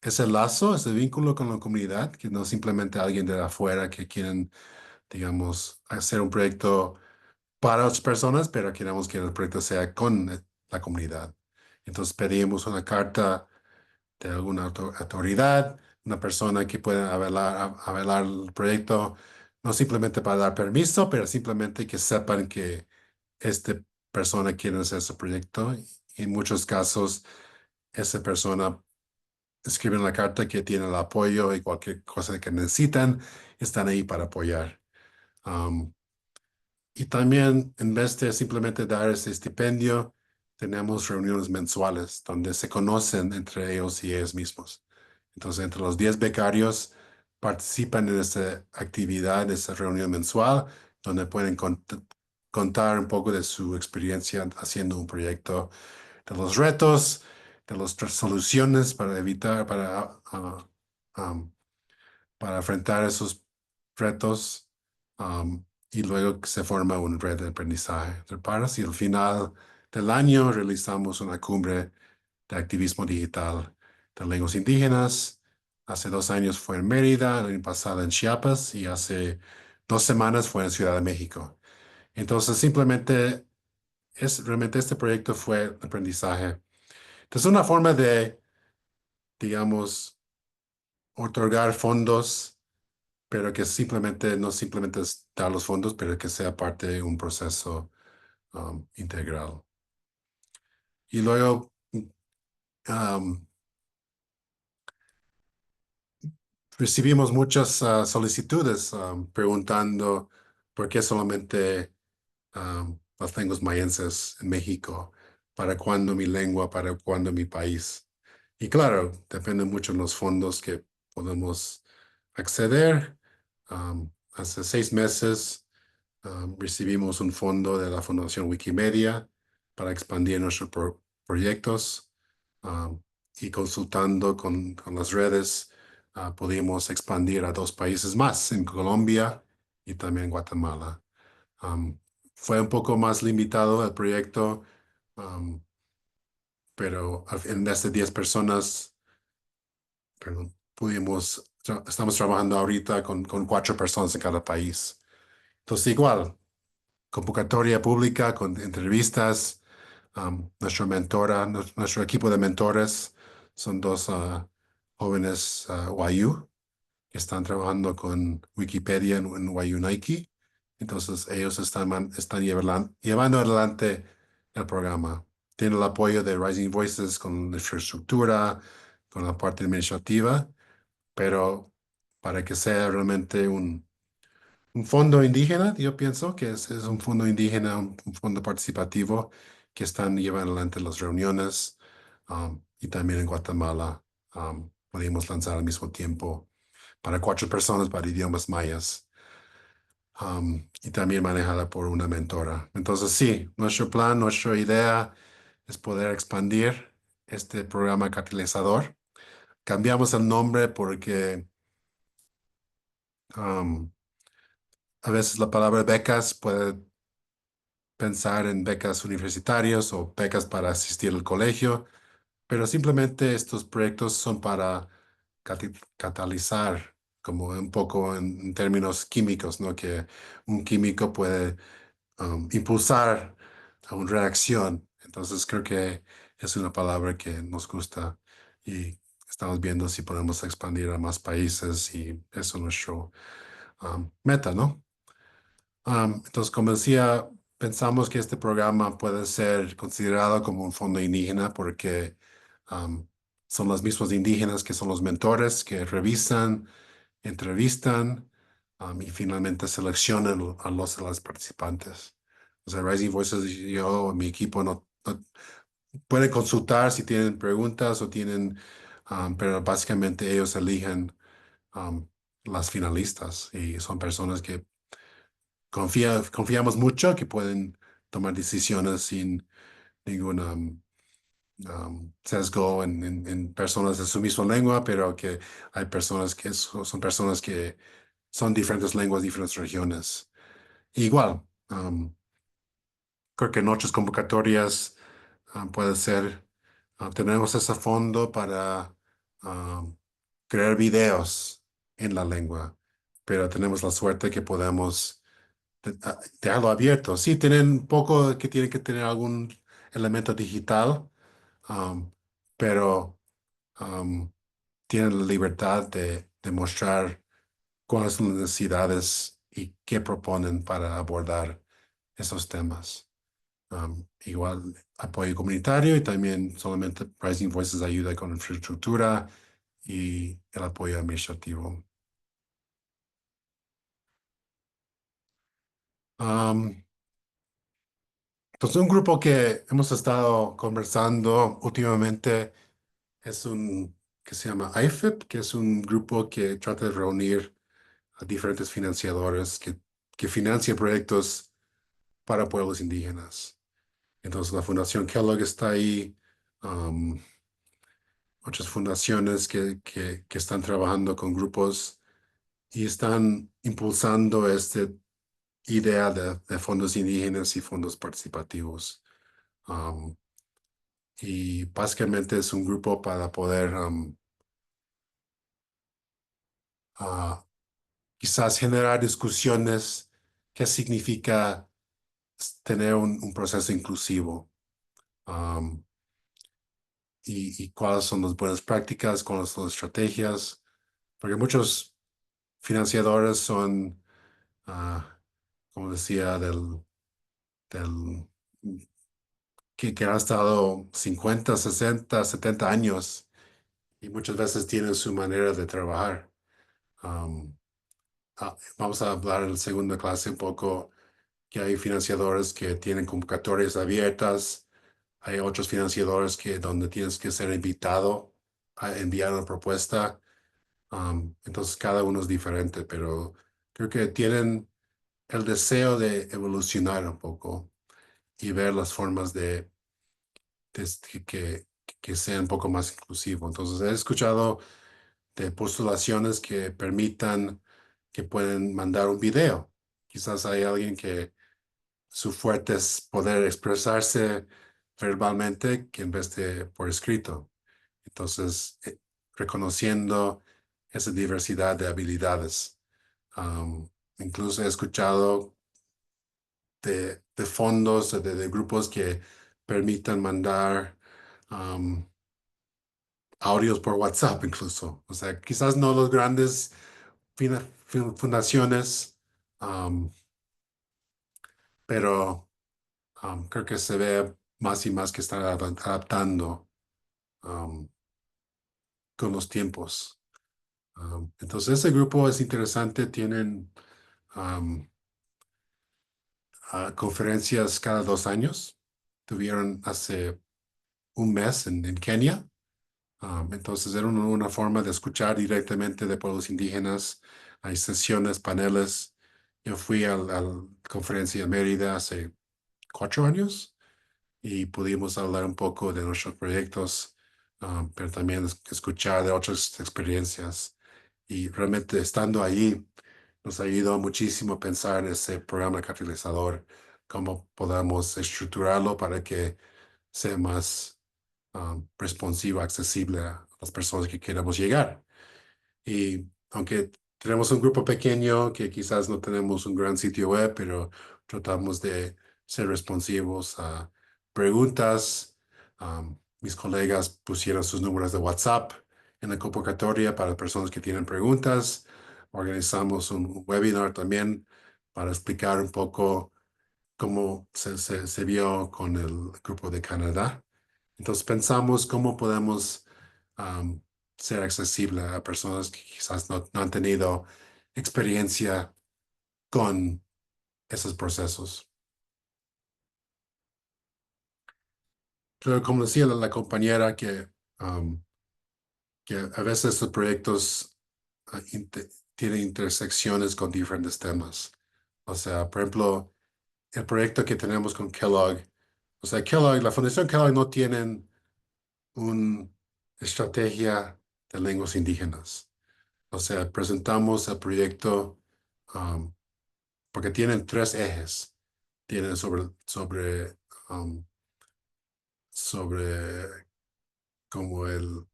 ese lazo, ese vínculo con la comunidad, que no simplemente alguien de afuera que quieren, digamos, hacer un proyecto para otras personas, pero queremos que el proyecto sea con la comunidad. Entonces pedimos una carta de alguna autoridad, una persona que pueda avalar el proyecto, no simplemente para dar permiso, pero simplemente que sepan que esta persona quiere hacer su proyecto. Y en muchos casos, esa persona escribe en la carta que tiene el apoyo y cualquier cosa que necesitan, están ahí para apoyar. Y también, en vez de simplemente dar ese estipendio, tenemos reuniones mensuales donde se conocen entre ellos y ellos mismos. Entonces, entre los 10 becarios participan en esta actividad, esa reunión mensual, donde pueden contar un poco de su experiencia haciendo un proyecto, de los retos, de las soluciones para evitar, para enfrentar esos retos. Y luego se forma una red de aprendizaje de pares y al final del año realizamos una cumbre de activismo digital de lenguas indígenas. Hace 2 años fue en Mérida, el año pasado en Chiapas y hace 2 semanas fue en Ciudad de México. Entonces simplemente realmente este proyecto fue aprendizaje. Entonces una forma de, digamos, otorgar fondos pero que simplemente no simplemente es dar los fondos, pero que sea parte de un proceso integral. Y luego recibimos muchas solicitudes preguntando por qué solamente las lenguas mayenses en México, para cuándo mi lengua, para cuándo mi país. Y claro, depende mucho de los fondos que podemos acceder. Hace 6 meses recibimos un fondo de la Fundación Wikimedia para expandir nuestros proyectos y consultando con las redes pudimos expandir a 2 países más, en Colombia y también Guatemala. Fue un poco más limitado el proyecto, pero en vez de 10 personas, perdón, estamos trabajando ahorita con 4 personas en cada país. Entonces, igual, convocatoria pública con entrevistas. Nuestra mentora, nuestro equipo de mentores son 2 jóvenes YU que están trabajando con Wikipedia en YU Nike. Entonces, ellos están llevando adelante el programa. Tienen el apoyo de Rising Voices con la infraestructura, con la parte administrativa, pero para que sea realmente un fondo indígena, yo pienso que es un fondo indígena, un fondo participativo que están llevando adelante las reuniones y también en Guatemala pudimos lanzar al mismo tiempo para 4 personas para idiomas mayas y también manejada por una mentora. Entonces sí, nuestro plan, nuestra idea es poder expandir este programa catalizador. Cambiamos el nombre porque a veces la palabra becas puede pensar en becas universitarias o becas para asistir al colegio, pero simplemente estos proyectos son para catalizar como un poco en términos químicos, ¿no? Que un químico puede impulsar a una reacción. Entonces creo que es una palabra que nos gusta y estamos viendo si podemos expandir a más países y eso es nuestro meta, ¿no? Entonces, como decía, pensamos que este programa puede ser considerado como un fondo indígena porque son los mismos indígenas que son los mentores que revisan, entrevistan y finalmente seleccionan a los participantes. O sea, Rising Voices y yo, mi equipo, no pueden consultar si tienen preguntas o tienen, pero básicamente ellos eligen las finalistas y son personas que confiamos mucho que pueden tomar decisiones sin ningún sesgo en personas de su misma lengua, pero que hay personas que son personas que son diferentes lenguas, diferentes regiones. Igual, creo que en otras convocatorias puede ser, tenemos ese fondo para crear videos en la lengua, pero tenemos la suerte que podemos dejarlo abierto. Sí, tienen un poco que tienen que tener algún elemento digital, um, pero um, tienen la libertad de mostrar cuáles son las necesidades y qué proponen para abordar esos temas. Igual apoyo comunitario y también solamente Rising Voices ayuda con infraestructura y el apoyo administrativo. Pues un grupo que hemos estado conversando últimamente es un que se llama IFIP, que es un grupo que trata de reunir a diferentes financiadores que financian proyectos para pueblos indígenas. Entonces la Fundación Kellogg está ahí, otras fundaciones que están trabajando con grupos y están impulsando esta idea de fondos indígenas y fondos participativos. Y básicamente es un grupo para poder quizás generar discusiones qué significa tener un proceso inclusivo um, y cuáles son las buenas prácticas, cuáles son las estrategias, porque muchos financiadores son, como decía, del que han estado 50, 60, 70 años y muchas veces tienen su manera de trabajar. Um, Vamos a hablar en la segunda clase un poco que hay financiadores que tienen convocatorias abiertas, hay otros financiadores que donde tienes que ser invitado a enviar una propuesta. Entonces cada uno es diferente, pero creo que tienen el deseo de evolucionar un poco y ver las formas que sean un poco más inclusivo. Entonces he escuchado de postulaciones que permitan que pueden mandar un video. Quizás hay alguien que su fuerte es poder expresarse verbalmente que en vez de por escrito. Entonces, reconociendo esa diversidad de habilidades. Incluso he escuchado de fondos, de grupos que permitan mandar audios por WhatsApp incluso. O sea, quizás no los grandes fundaciones, pero creo que se ve más y más que están adaptando con los tiempos. Entonces, ese grupo es interesante. Tienen conferencias cada 2 años. Tuvieron hace un mes en Kenia. Entonces, era una forma de escuchar directamente de pueblos indígenas. Hay sesiones, paneles. Yo fui a la conferencia de Mérida hace 4 años y pudimos hablar un poco de nuestros proyectos, pero también escuchar de otras experiencias. Y realmente estando allí nos ayudó muchísimo a pensar en ese programa catalizador, cómo podamos estructurarlo para que sea más responsivo, accesible a las personas que queramos llegar. Y aunque tenemos un grupo pequeño que quizás no tenemos un gran sitio web, pero tratamos de ser responsivos a preguntas. Mis colegas pusieron sus números de WhatsApp en la convocatoria para personas que tienen preguntas. Organizamos un webinar también para explicar un poco cómo se vio con el grupo de Canadá. Entonces pensamos cómo podemos ser accesible a personas que quizás no han tenido experiencia con esos procesos. Pero como decía la compañera, que a veces estos proyectos tienen intersecciones con diferentes temas. O sea, por ejemplo, el proyecto que tenemos con Kellogg. O sea, Kellogg, la Fundación Kellogg no tienen una estrategia de lenguas indígenas. O sea, presentamos el proyecto porque tienen 3 ejes. Tienen um, sobre como el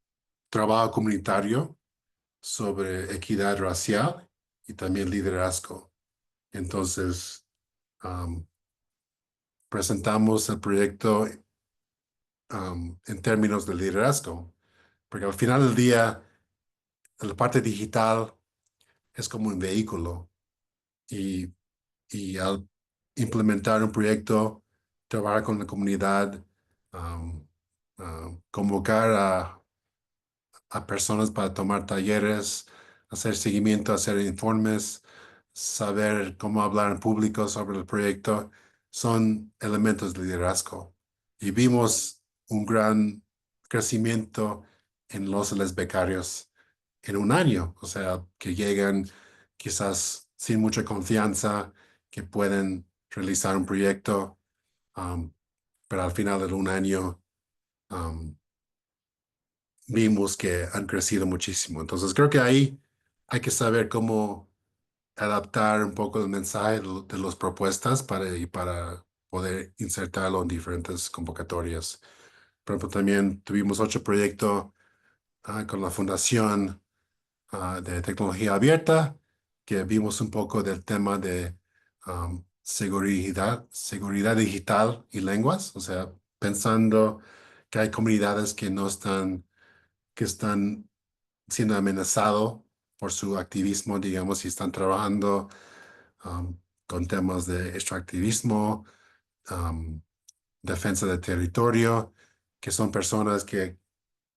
trabajo comunitario, sobre equidad racial y también liderazgo. Entonces, presentamos el proyecto en términos de liderazgo, porque al final del día, la parte digital es como un vehículo y al implementar un proyecto, trabajar con la comunidad, convocar a personas para tomar talleres, hacer seguimiento, hacer informes, saber cómo hablar en público sobre el proyecto, son elementos de liderazgo. Y vimos un gran crecimiento en los y les becarios en un año, o sea, que llegan quizás sin mucha confianza, que pueden realizar un proyecto, pero al final de un año vimos que han crecido muchísimo. Entonces creo que ahí hay que saber cómo adaptar un poco el mensaje de las propuestas para poder insertarlo en diferentes convocatorias. Por ejemplo, también tuvimos otro proyecto con la Fundación de Tecnología Abierta, que vimos un poco del tema de seguridad digital y lenguas, o sea, pensando que hay comunidades que están siendo amenazados por su activismo, digamos, y están trabajando con temas de extractivismo, um, defensa del territorio, que son personas que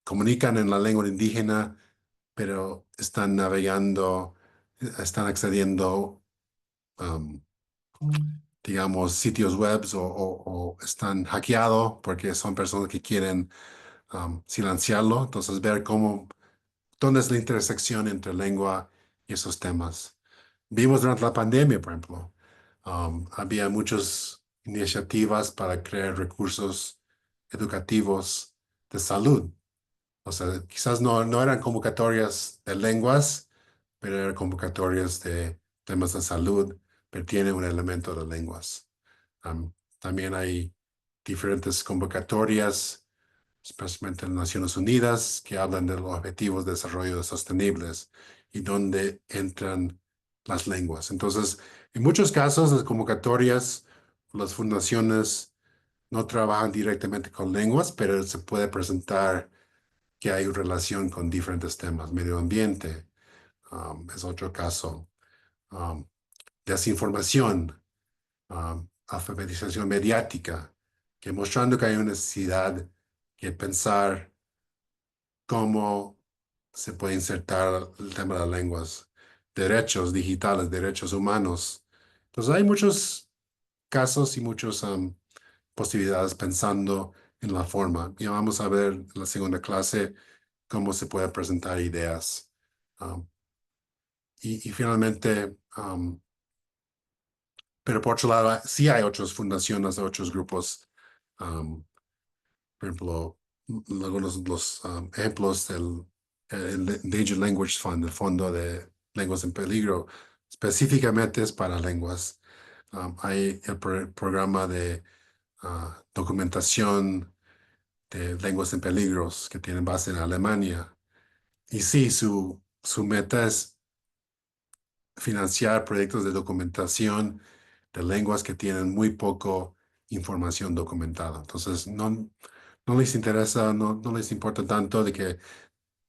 comunican en la lengua indígena, pero están navegando, están accediendo, digamos, sitios web o están hackeados porque son personas que quieren silenciarlo. Entonces, ver dónde es la intersección entre lengua y esos temas. Vimos durante la pandemia, por ejemplo, había muchas iniciativas para crear recursos educativos de salud. O sea, quizás no eran convocatorias de lenguas, pero eran convocatorias de temas de salud, pero tiene un elemento de lenguas. También hay diferentes convocatorias, especialmente en Naciones Unidas, que hablan de los objetivos de desarrollo sostenibles y donde entran las lenguas. Entonces, en muchos casos, las convocatorias, las fundaciones no trabajan directamente con lenguas, pero se puede presentar que hay relación con diferentes temas. Medio ambiente es otro caso. Desinformación, alfabetización mediática, que mostrando que hay una necesidad de pensar cómo se puede insertar el tema de las lenguas, derechos digitales, derechos humanos. Entonces hay muchos casos y muchas posibilidades pensando en la forma. Ya vamos a ver en la segunda clase cómo se pueden presentar ideas. Y finalmente, pero por otro lado, sí hay otras fundaciones, otros grupos, por ejemplo, algunos de los ejemplos el Endangered Language Fund, el Fondo de Lenguas en Peligro, específicamente es para lenguas. Hay el programa de documentación de lenguas en peligros que tienen base en Alemania. Y sí, su meta es financiar proyectos de documentación de lenguas que tienen muy poco información documentada. Entonces, no les interesa, no les importa tanto de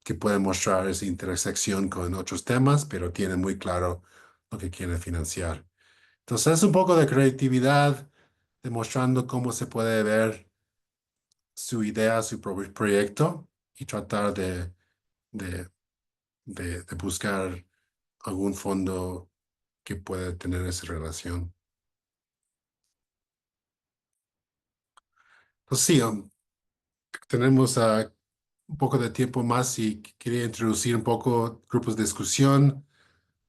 que pueden mostrar esa intersección con otros temas, pero tienen muy claro lo que quieren financiar. Entonces, es un poco de creatividad, demostrando cómo se puede ver su idea, su propio proyecto y tratar de, de buscar algún fondo que pueda tener esa relación. Pues sí, tenemos un poco de tiempo más y quería introducir un poco grupos de discusión.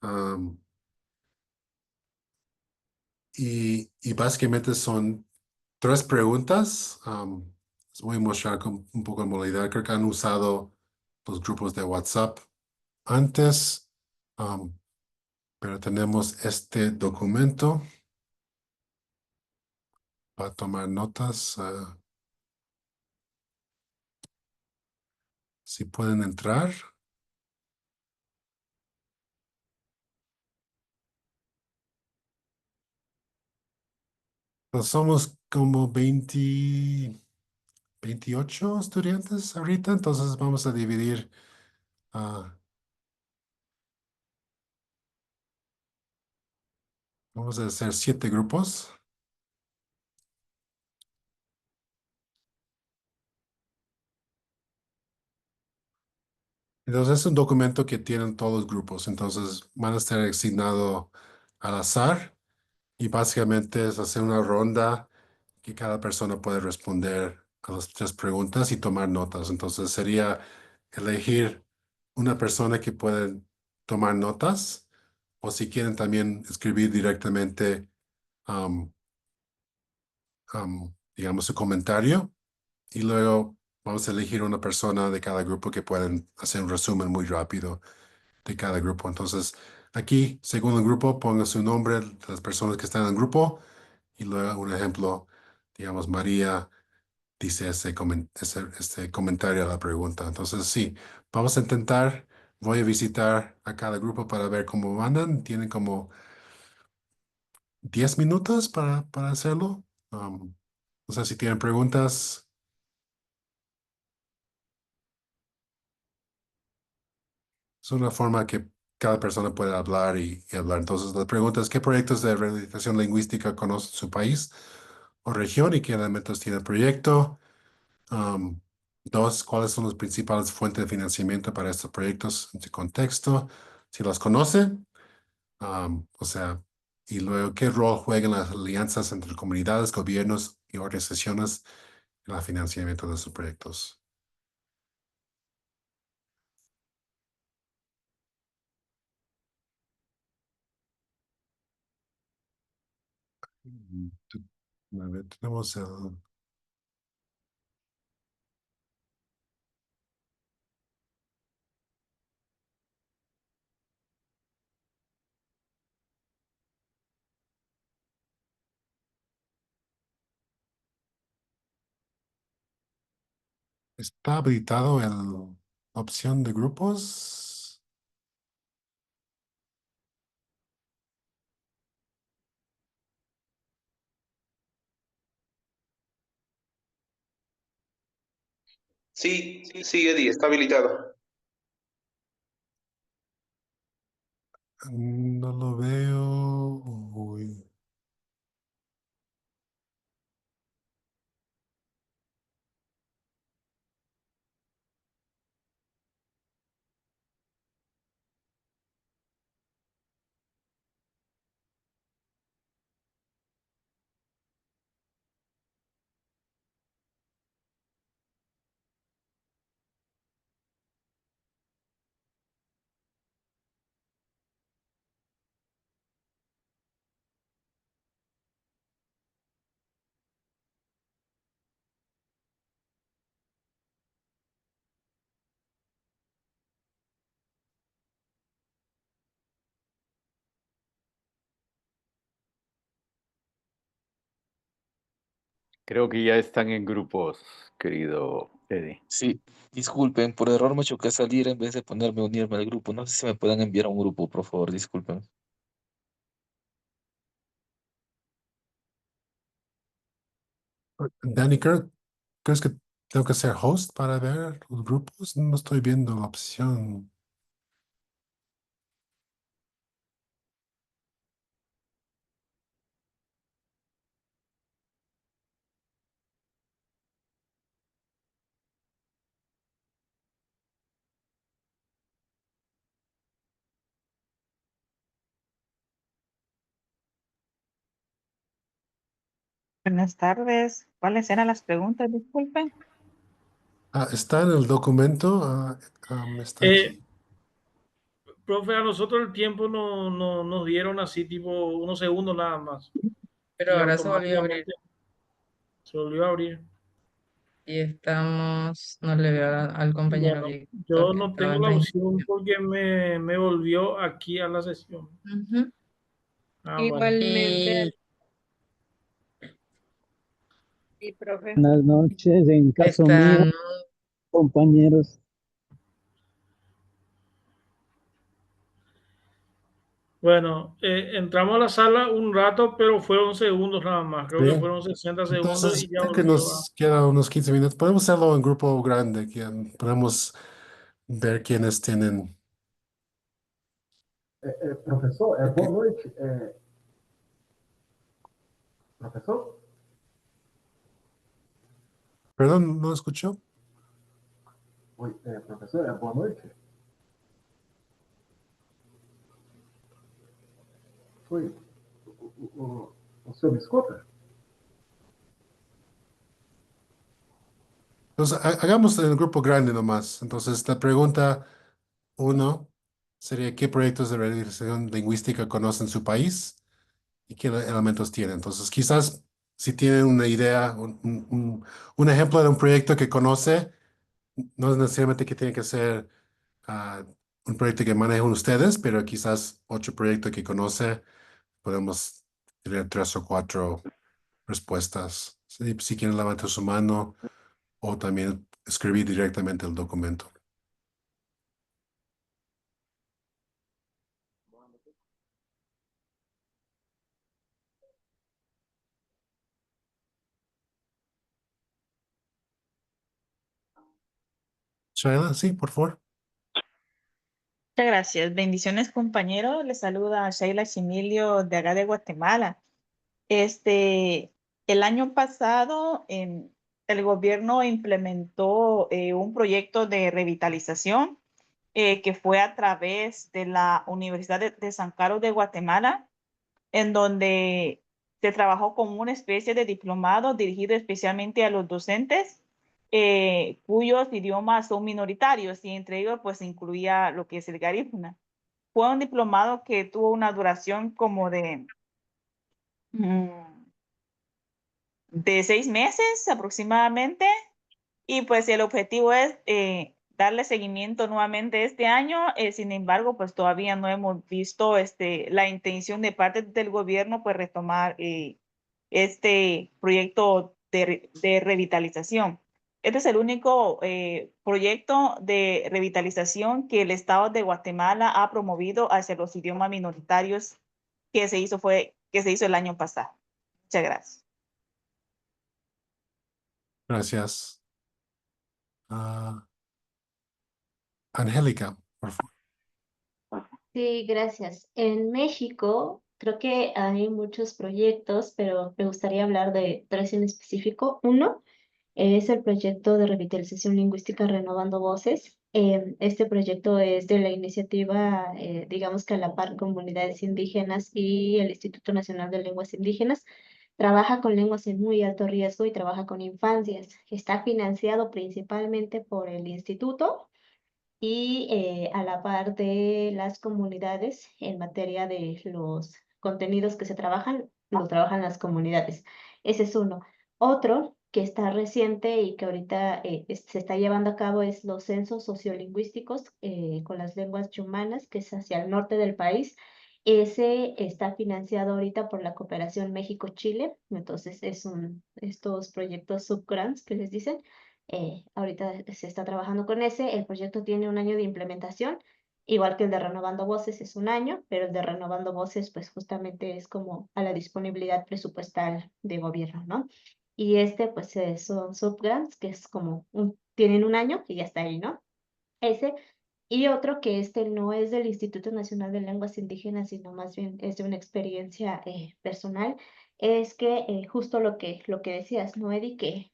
um, y básicamente son 3 preguntas. Les voy a mostrar un poco de modalidad. Creo que han usado los grupos de WhatsApp antes, um, pero tenemos este documento para tomar notas. Si pueden entrar. Pues somos como 28 estudiantes ahorita, entonces vamos a dividir. ah, Vamos a hacer 7 grupos. Entonces es un documento que tienen todos los grupos, entonces van a estar asignados al azar y básicamente es hacer una ronda que cada persona puede responder a las 3 preguntas y tomar notas. Entonces sería elegir una persona que puede tomar notas o si quieren también escribir directamente, am, digamos, su comentario y luego vamos a elegir una persona de cada grupo que pueden hacer un resumen muy rápido de cada grupo. Entonces, aquí, según el grupo, ponga su nombre de las personas que están en el grupo y luego un ejemplo, digamos, María dice este comentario a la pregunta. Entonces, sí, vamos a intentar, voy a visitar a cada grupo para ver cómo andan. Tienen como 10 minutos para hacerlo. No sé si tienen preguntas. Es una forma que cada persona puede hablar y hablar. Entonces, la pregunta es, ¿qué proyectos de rehabilitación lingüística conoce su país o región y qué elementos tiene el proyecto? Um, 2, ¿cuáles son las principales fuentes de financiamiento para estos proyectos en su contexto? Si los conoce, o sea, y luego, ¿qué rol juegan las alianzas entre comunidades, gobiernos y organizaciones en el financiamiento de sus proyectos? Mm, A ver, tenemos ¿está habilitado la opción de grupos? Sí, sí, Eddie, está habilitado. No lo veo. Uy. Creo que ya están en grupos, querido Eddie. Sí, disculpen, por error me choqué salir en vez de ponerme a unirme al grupo. No sé si me pueden enviar a un grupo, por favor, disculpen. Danny, ¿crees que tengo que ser host para ver los grupos? No estoy viendo la opción. Buenas tardes. ¿Cuáles eran las preguntas? Disculpen. Está en el documento. Está aquí. Profe, a nosotros el tiempo nos dieron así tipo unos segundos nada más. Pero Y ahora se volvió a abrir automáticamente se volvió a abrir. y estamos, no le veo al compañero Bueno, Víctor yo que no estaba tengo en la opción reinicio. porque me volvió aquí a la sesión. Ujú. Ah, bueno. Igualmente, sí, profe. Buenas noches, en caso mío, Están, compañeros. Bueno, entramos a la sala un rato, pero fueron segundos nada más. Creo que Bien. fueron 60 segundos Entonces, y ya creo que volvió a... nos queda unos 15 minutos. Podemos hacerlo en grupo grande. Podemos ver quiénes tienen. Professor, Ok. boa noite. Professor? Perdón, ¿no escuchó? Oi, professor, boa noite. Oi, o senhor me escuta? Entonces, hagamos en el grupo grande nomás. Entonces, la pregunta uno sería: ¿qué proyectos de realización lingüística conocen su país y qué elementos tienen? Entonces, quizás si tienen una idea, un ejemplo de un proyecto que conoce, no es necesariamente que tiene que ser ah, un proyecto que manejan ustedes, pero quizás otro proyecto que conoce, podemos tener 3 o 4 respuestas. Si quieren levantar su mano o también escribir directamente el documento. Shaila, sí, por favor. Muchas gracias. Bendiciones, compañeros. Les saluda Sheila Chimilio de acá de Guatemala. El año pasado, el gobierno implementó un proyecto de revitalización que fue a través de la Universidad de San Carlos de Guatemala, en donde se trabajó con una especie de diplomado dirigido especialmente a los docentes cuyos idiomas son minoritarios y entre ellos pues incluía lo que es el garífuna. Fue un diplomado que tuvo una duración como mm, de 6 meses aproximadamente. Y pues el objetivo es darle seguimiento nuevamente este año. Sin embargo, pues todavía no hemos visto la intención de parte del gobierno pues retomar este proyecto de revitalización. Este es el único proyecto de revitalización que el Estado de Guatemala ha promovido hacia los idiomas minoritarios que se hizo el año pasado. Muchas gracias. Gracias. Angélica, por favor. Sí, gracias. En México creo que hay muchos proyectos, pero me gustaría hablar de tres en específico. Uno es el proyecto de revitalización lingüística Renovando Voces. Este proyecto es de la iniciativa, digamos que a la par comunidades indígenas y el Instituto Nacional de Lenguas Indígenas. Trabaja con lenguas en muy alto riesgo y trabaja con infancias. Está financiado principalmente por el instituto y a la par de las comunidades en materia de los contenidos que se trabajan, los trabajan las comunidades. Ese es uno. Otro que está reciente y que ahorita se está llevando a cabo es los censos sociolingüísticos con las lenguas chumanas, que es hacia el norte del país. Ese está financiado ahorita por la Cooperación México-Chile, entonces estos proyectos subgrants que les dicen, ahorita se está trabajando con ese. El proyecto tiene un año de implementación, igual que el de Renovando Voces es un año, pero el de Renovando Voces pues justamente es como a la disponibilidad presupuestal de gobierno, ¿no? y pues son subgrants, que es como tienen un año y ya está ahí, ¿no? Ese. Y otro que no es del Instituto Nacional de Lenguas Indígenas, sino más bien es de una experiencia personal, es que justo lo que decías, ¿no, Eddie? Que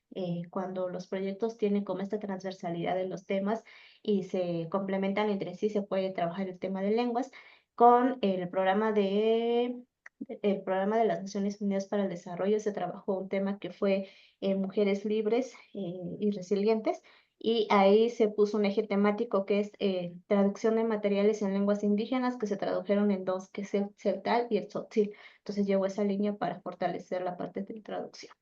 cuando los proyectos tienen como esta transversalidad de los temas y se complementan entre sí, se puede trabajar el tema de lenguas con el programa de las Naciones Unidas para el Desarrollo. Se trabajó un tema que fue mujeres libres y resilientes, y ahí se puso un eje temático que es traducción de materiales en lenguas indígenas, que se tradujeron en dos, que es el celtal y el tzotzil. Entonces llevó esa línea para fortalecer la parte de traducción.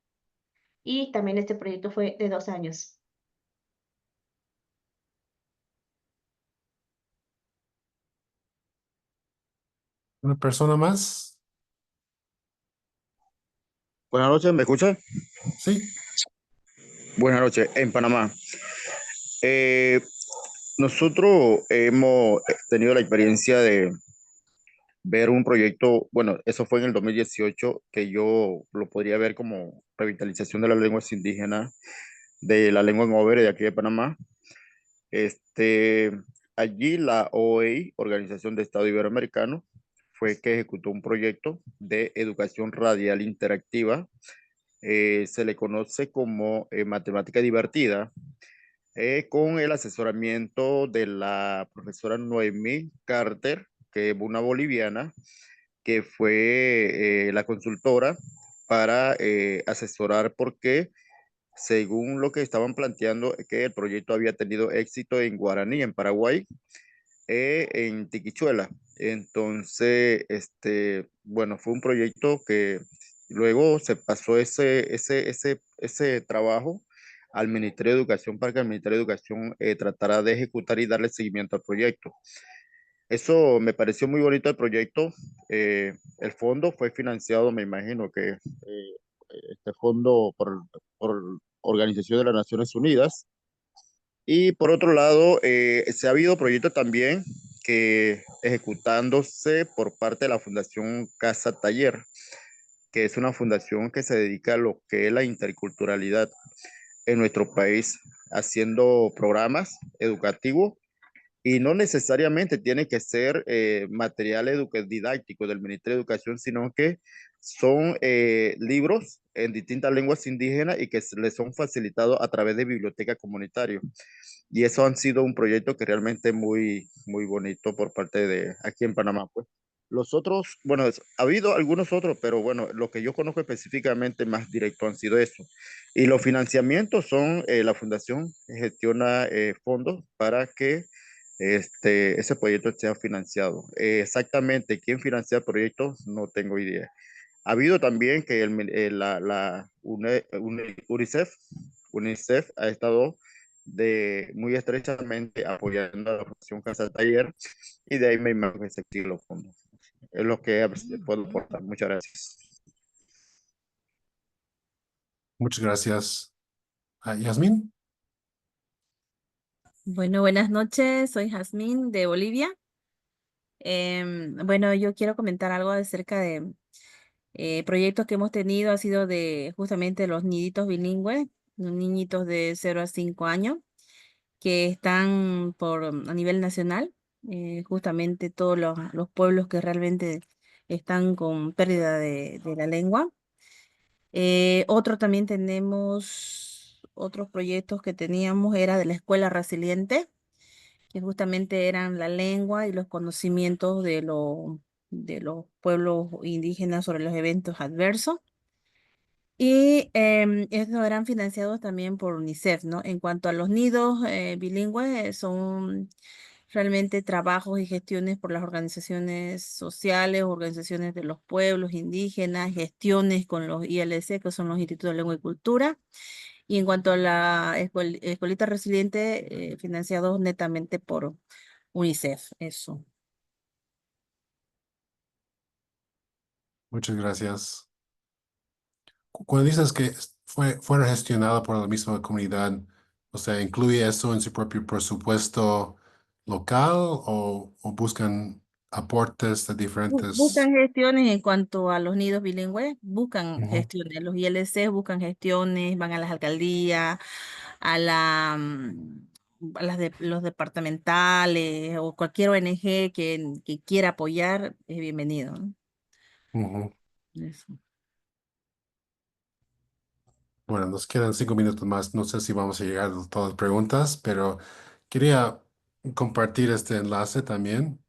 Y también este proyecto fue de 2 años. ¿Una persona más? Buenas noches, ¿me escucha? Sí. Buenas noches, en Panamá. Eh, Nosotros hemos tenido la experiencia de ver un proyecto, bueno, eso fue en el 2018, que yo lo podría ver como revitalización de las lenguas indígenas, de la lengua en Overe de aquí de Panamá. Este, Allí la OEI, Organización de Estado Iberoamericano, fue que ejecutó un proyecto de educación radial interactiva. Se le conoce como matemática divertida, con el asesoramiento de la profesora Noemí Carter, que es una boliviana, que fue la consultora para asesorar, porque según lo que estaban planteando, que el proyecto había tenido éxito en Guaraní, en Paraguay, en Tiquichuela. Entonces, bueno, fue un proyecto que luego se pasó ese trabajo al Ministerio de Educación, para que el Ministerio de Educación tratara de ejecutar y darle seguimiento al proyecto. Eso me pareció muy bonito el proyecto. El fondo fue financiado, me imagino que este fondo por Organización de las Naciones Unidas. Y por otro lado, se ha habido proyectos también que ejecutándose por parte de la Fundación Casa Taller, que es una fundación que se dedica a lo que es la interculturalidad en nuestro país, haciendo programas educativos, y no necesariamente tiene que ser material didáctico del Ministerio de Educación, sino que son libros en distintas lenguas indígenas y que les son facilitados a través de bibliotecas comunitarias. Y eso han sido un proyecto que realmente muy, muy bonito por parte de aquí en Panamá, pues. Los otros, bueno, ha habido algunos otros, pero bueno, lo que yo conozco específicamente más directo han sido eso. Y los financiamientos son, la fundación gestiona fondos para que ese proyecto sea financiado. Exactamente quién financia el proyecto, no tengo idea. Ha habido también que UNICEF ha estado muy estrechamente apoyando a la Fundación Casa Taller, y de ahí me imagino que se activan los fondos. Es lo que puedo aportar. Muchas gracias. Muchas gracias. Yasmín. Bueno, buenas noches, soy Jazmín de Bolivia. Bueno, yo quiero comentar algo acerca de proyectos que hemos tenido, ha sido de justamente los niditos bilingües, los niñitos de 0 a 5 años, que están a nivel nacional, justamente todos los pueblos que realmente están con pérdida de la lengua. Otro también tenemos, otros proyectos que teníamos era de la Escuela Resiliente, que justamente eran la lengua y los conocimientos de los pueblos indígenas sobre los eventos adversos. Y estos eran financiados también por UNICEF, ¿no? En cuanto a los nidos bilingües, son realmente trabajos y gestiones por las organizaciones sociales, organizaciones de los pueblos indígenas, gestiones con los ILC, que son los Institutos de Lengua y Cultura. Y en cuanto a la escuelita resiliente, financiados netamente por UNICEF, eso. Muchas gracias. Cuando dices que fueron gestionadas por la misma comunidad, o sea, ¿incluye eso en su propio presupuesto local o buscan aportes de diferentes. Buscan gestiones en cuanto a los nidos bilingües, buscan Ujú, gestiones. Los ILC buscan gestiones, van a las alcaldías, a a los departamentales o cualquier ONG que quiera apoyar, es bienvenido, ¿no? ujú. Eso. Bueno, nos quedan 5 minutos más. No sé si vamos a llegar a todas las preguntas, pero quería compartir este enlace también.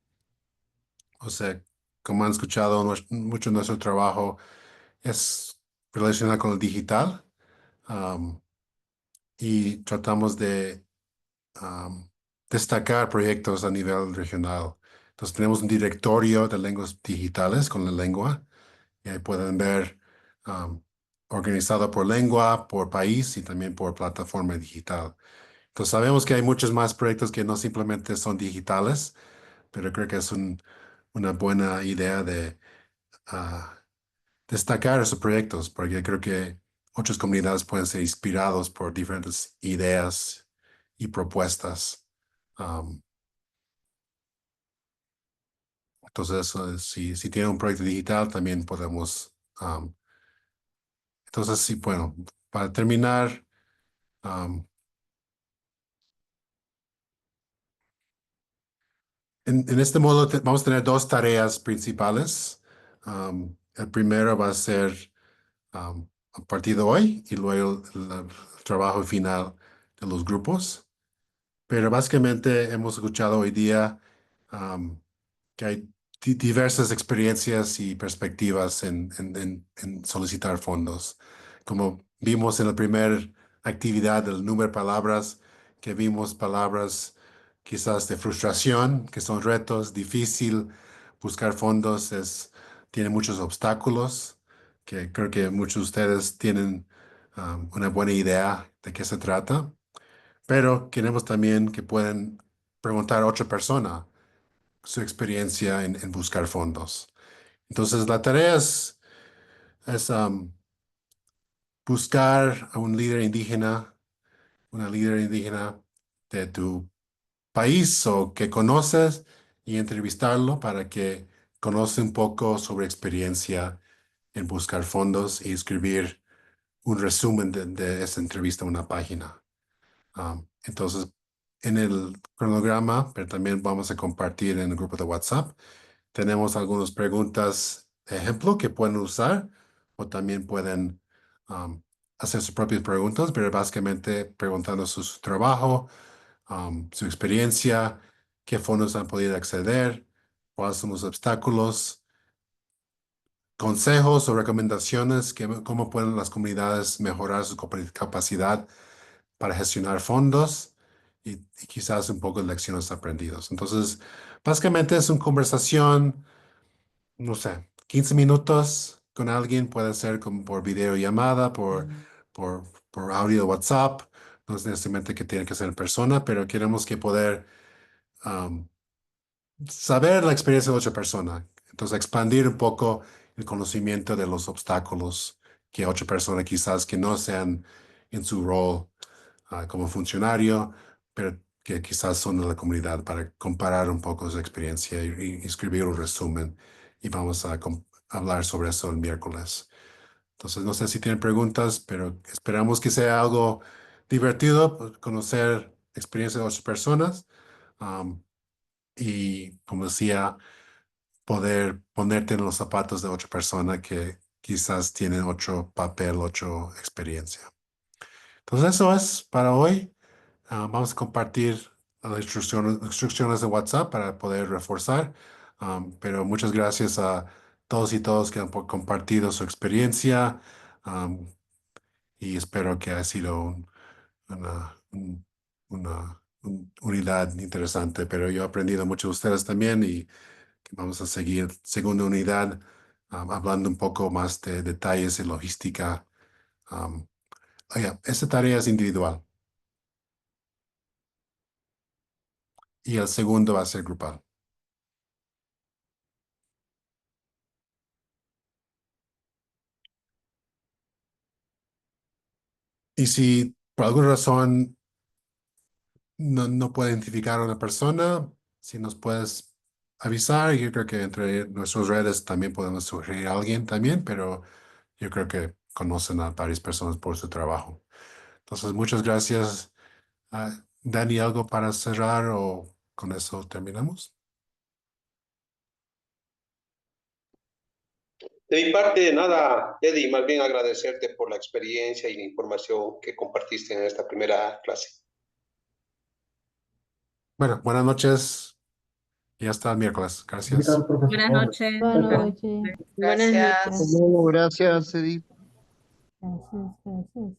O sea, como han escuchado, mucho de nuestro trabajo es relacionado con el digital, am, y tratamos de destacar proyectos a nivel regional. Entonces tenemos un directorio de lenguas digitales con la lengua y ahí pueden ver am, organizado por lengua, por país y también por plataforma digital. Entonces sabemos que hay muchos más proyectos que no simplemente son digitales, pero creo que es una buena idea de ah, destacar esos proyectos, porque creo que otras comunidades pueden ser inspirados por diferentes ideas y propuestas. Um, entonces, si tienen un proyecto digital, también podemos. Entonces, sí, bueno, para terminar, um, en este modo vamos a tener dos tareas principales. El primero va a ser a partir de hoy y luego el trabajo final de los grupos. Pero básicamente hemos escuchado hoy día que hay diversas experiencias y perspectivas en solicitar fondos. Como vimos en la primera actividad del número de palabras, que vimos palabras quizás de frustración, que son retos, difícil buscar fondos, tiene muchos obstáculos, que creo que muchos de ustedes tienen una buena idea de qué se trata. Pero queremos también que puedan preguntar a otra persona su experiencia en buscar fondos. Entonces, la tarea es buscar a un líder indígena, una líder indígena de tu país o que conoces y entrevistarlo para que conozca un poco sobre experiencia en buscar fondos y escribir un resumen de esa entrevista en una página. Entonces, en el cronograma, pero también vamos a compartir en el grupo de WhatsApp, tenemos algunas preguntas ejemplo que pueden usar o también pueden um, hacer sus propias preguntas, pero básicamente preguntando su trabajo, su experiencia, qué fondos han podido acceder, cuáles son los obstáculos, consejos o recomendaciones, cómo pueden las comunidades mejorar su capacidad para gestionar fondos y quizás un poco de lecciones aprendidas. Entonces, básicamente es una conversación, no sé, 15 minutos con alguien, puede ser como por videollamada, por, por audio WhatsApp, no es necesariamente que tiene que ser en persona, pero queremos que poder um, saber la experiencia de otra persona. Entonces, expandir un poco el conocimiento de los obstáculos que otra persona quizás que no sean en su rol como funcionario, pero que quizás son de la comunidad para comparar un poco su experiencia y escribir un resumen. Y vamos a hablar sobre eso el miércoles. Entonces, no sé si tienen preguntas, pero esperamos que sea algo divertido, pues, conocer experiencias de otras personas. Y, como decía, poder ponerte en los zapatos de otra persona que quizás tiene otro papel, otra experiencia. Entonces, eso es para hoy. Vamos a compartir las instrucciones de WhatsApp para poder reforzar. Pero muchas gracias a todos y todos que han compartido su experiencia. um, y espero que haya sido una unidad interesante. Pero yo he aprendido mucho de ustedes también y que vamos a seguir segunda unidad, hablando un poco más de detalles y logística. Esta tarea es individual y el segundo va a ser grupal. Y si por alguna razón no puede identificar a una persona, si nos puedes avisar. Yo creo que entre nuestras redes también podemos sugerir a alguien también, pero yo creo que conocen a varias personas por su trabajo. Entonces, muchas gracias. Dani, ¿algo para cerrar o con eso terminamos? De mi parte, nada, Eddie, más bien agradecerte por la experiencia y la información que compartiste en esta primera clase. Bueno, buenas noches y hasta el miércoles. Gracias. Buenas noches. Buenas noches. Gracias. Hasta luego, gracias, Edith. Gracias, gracias.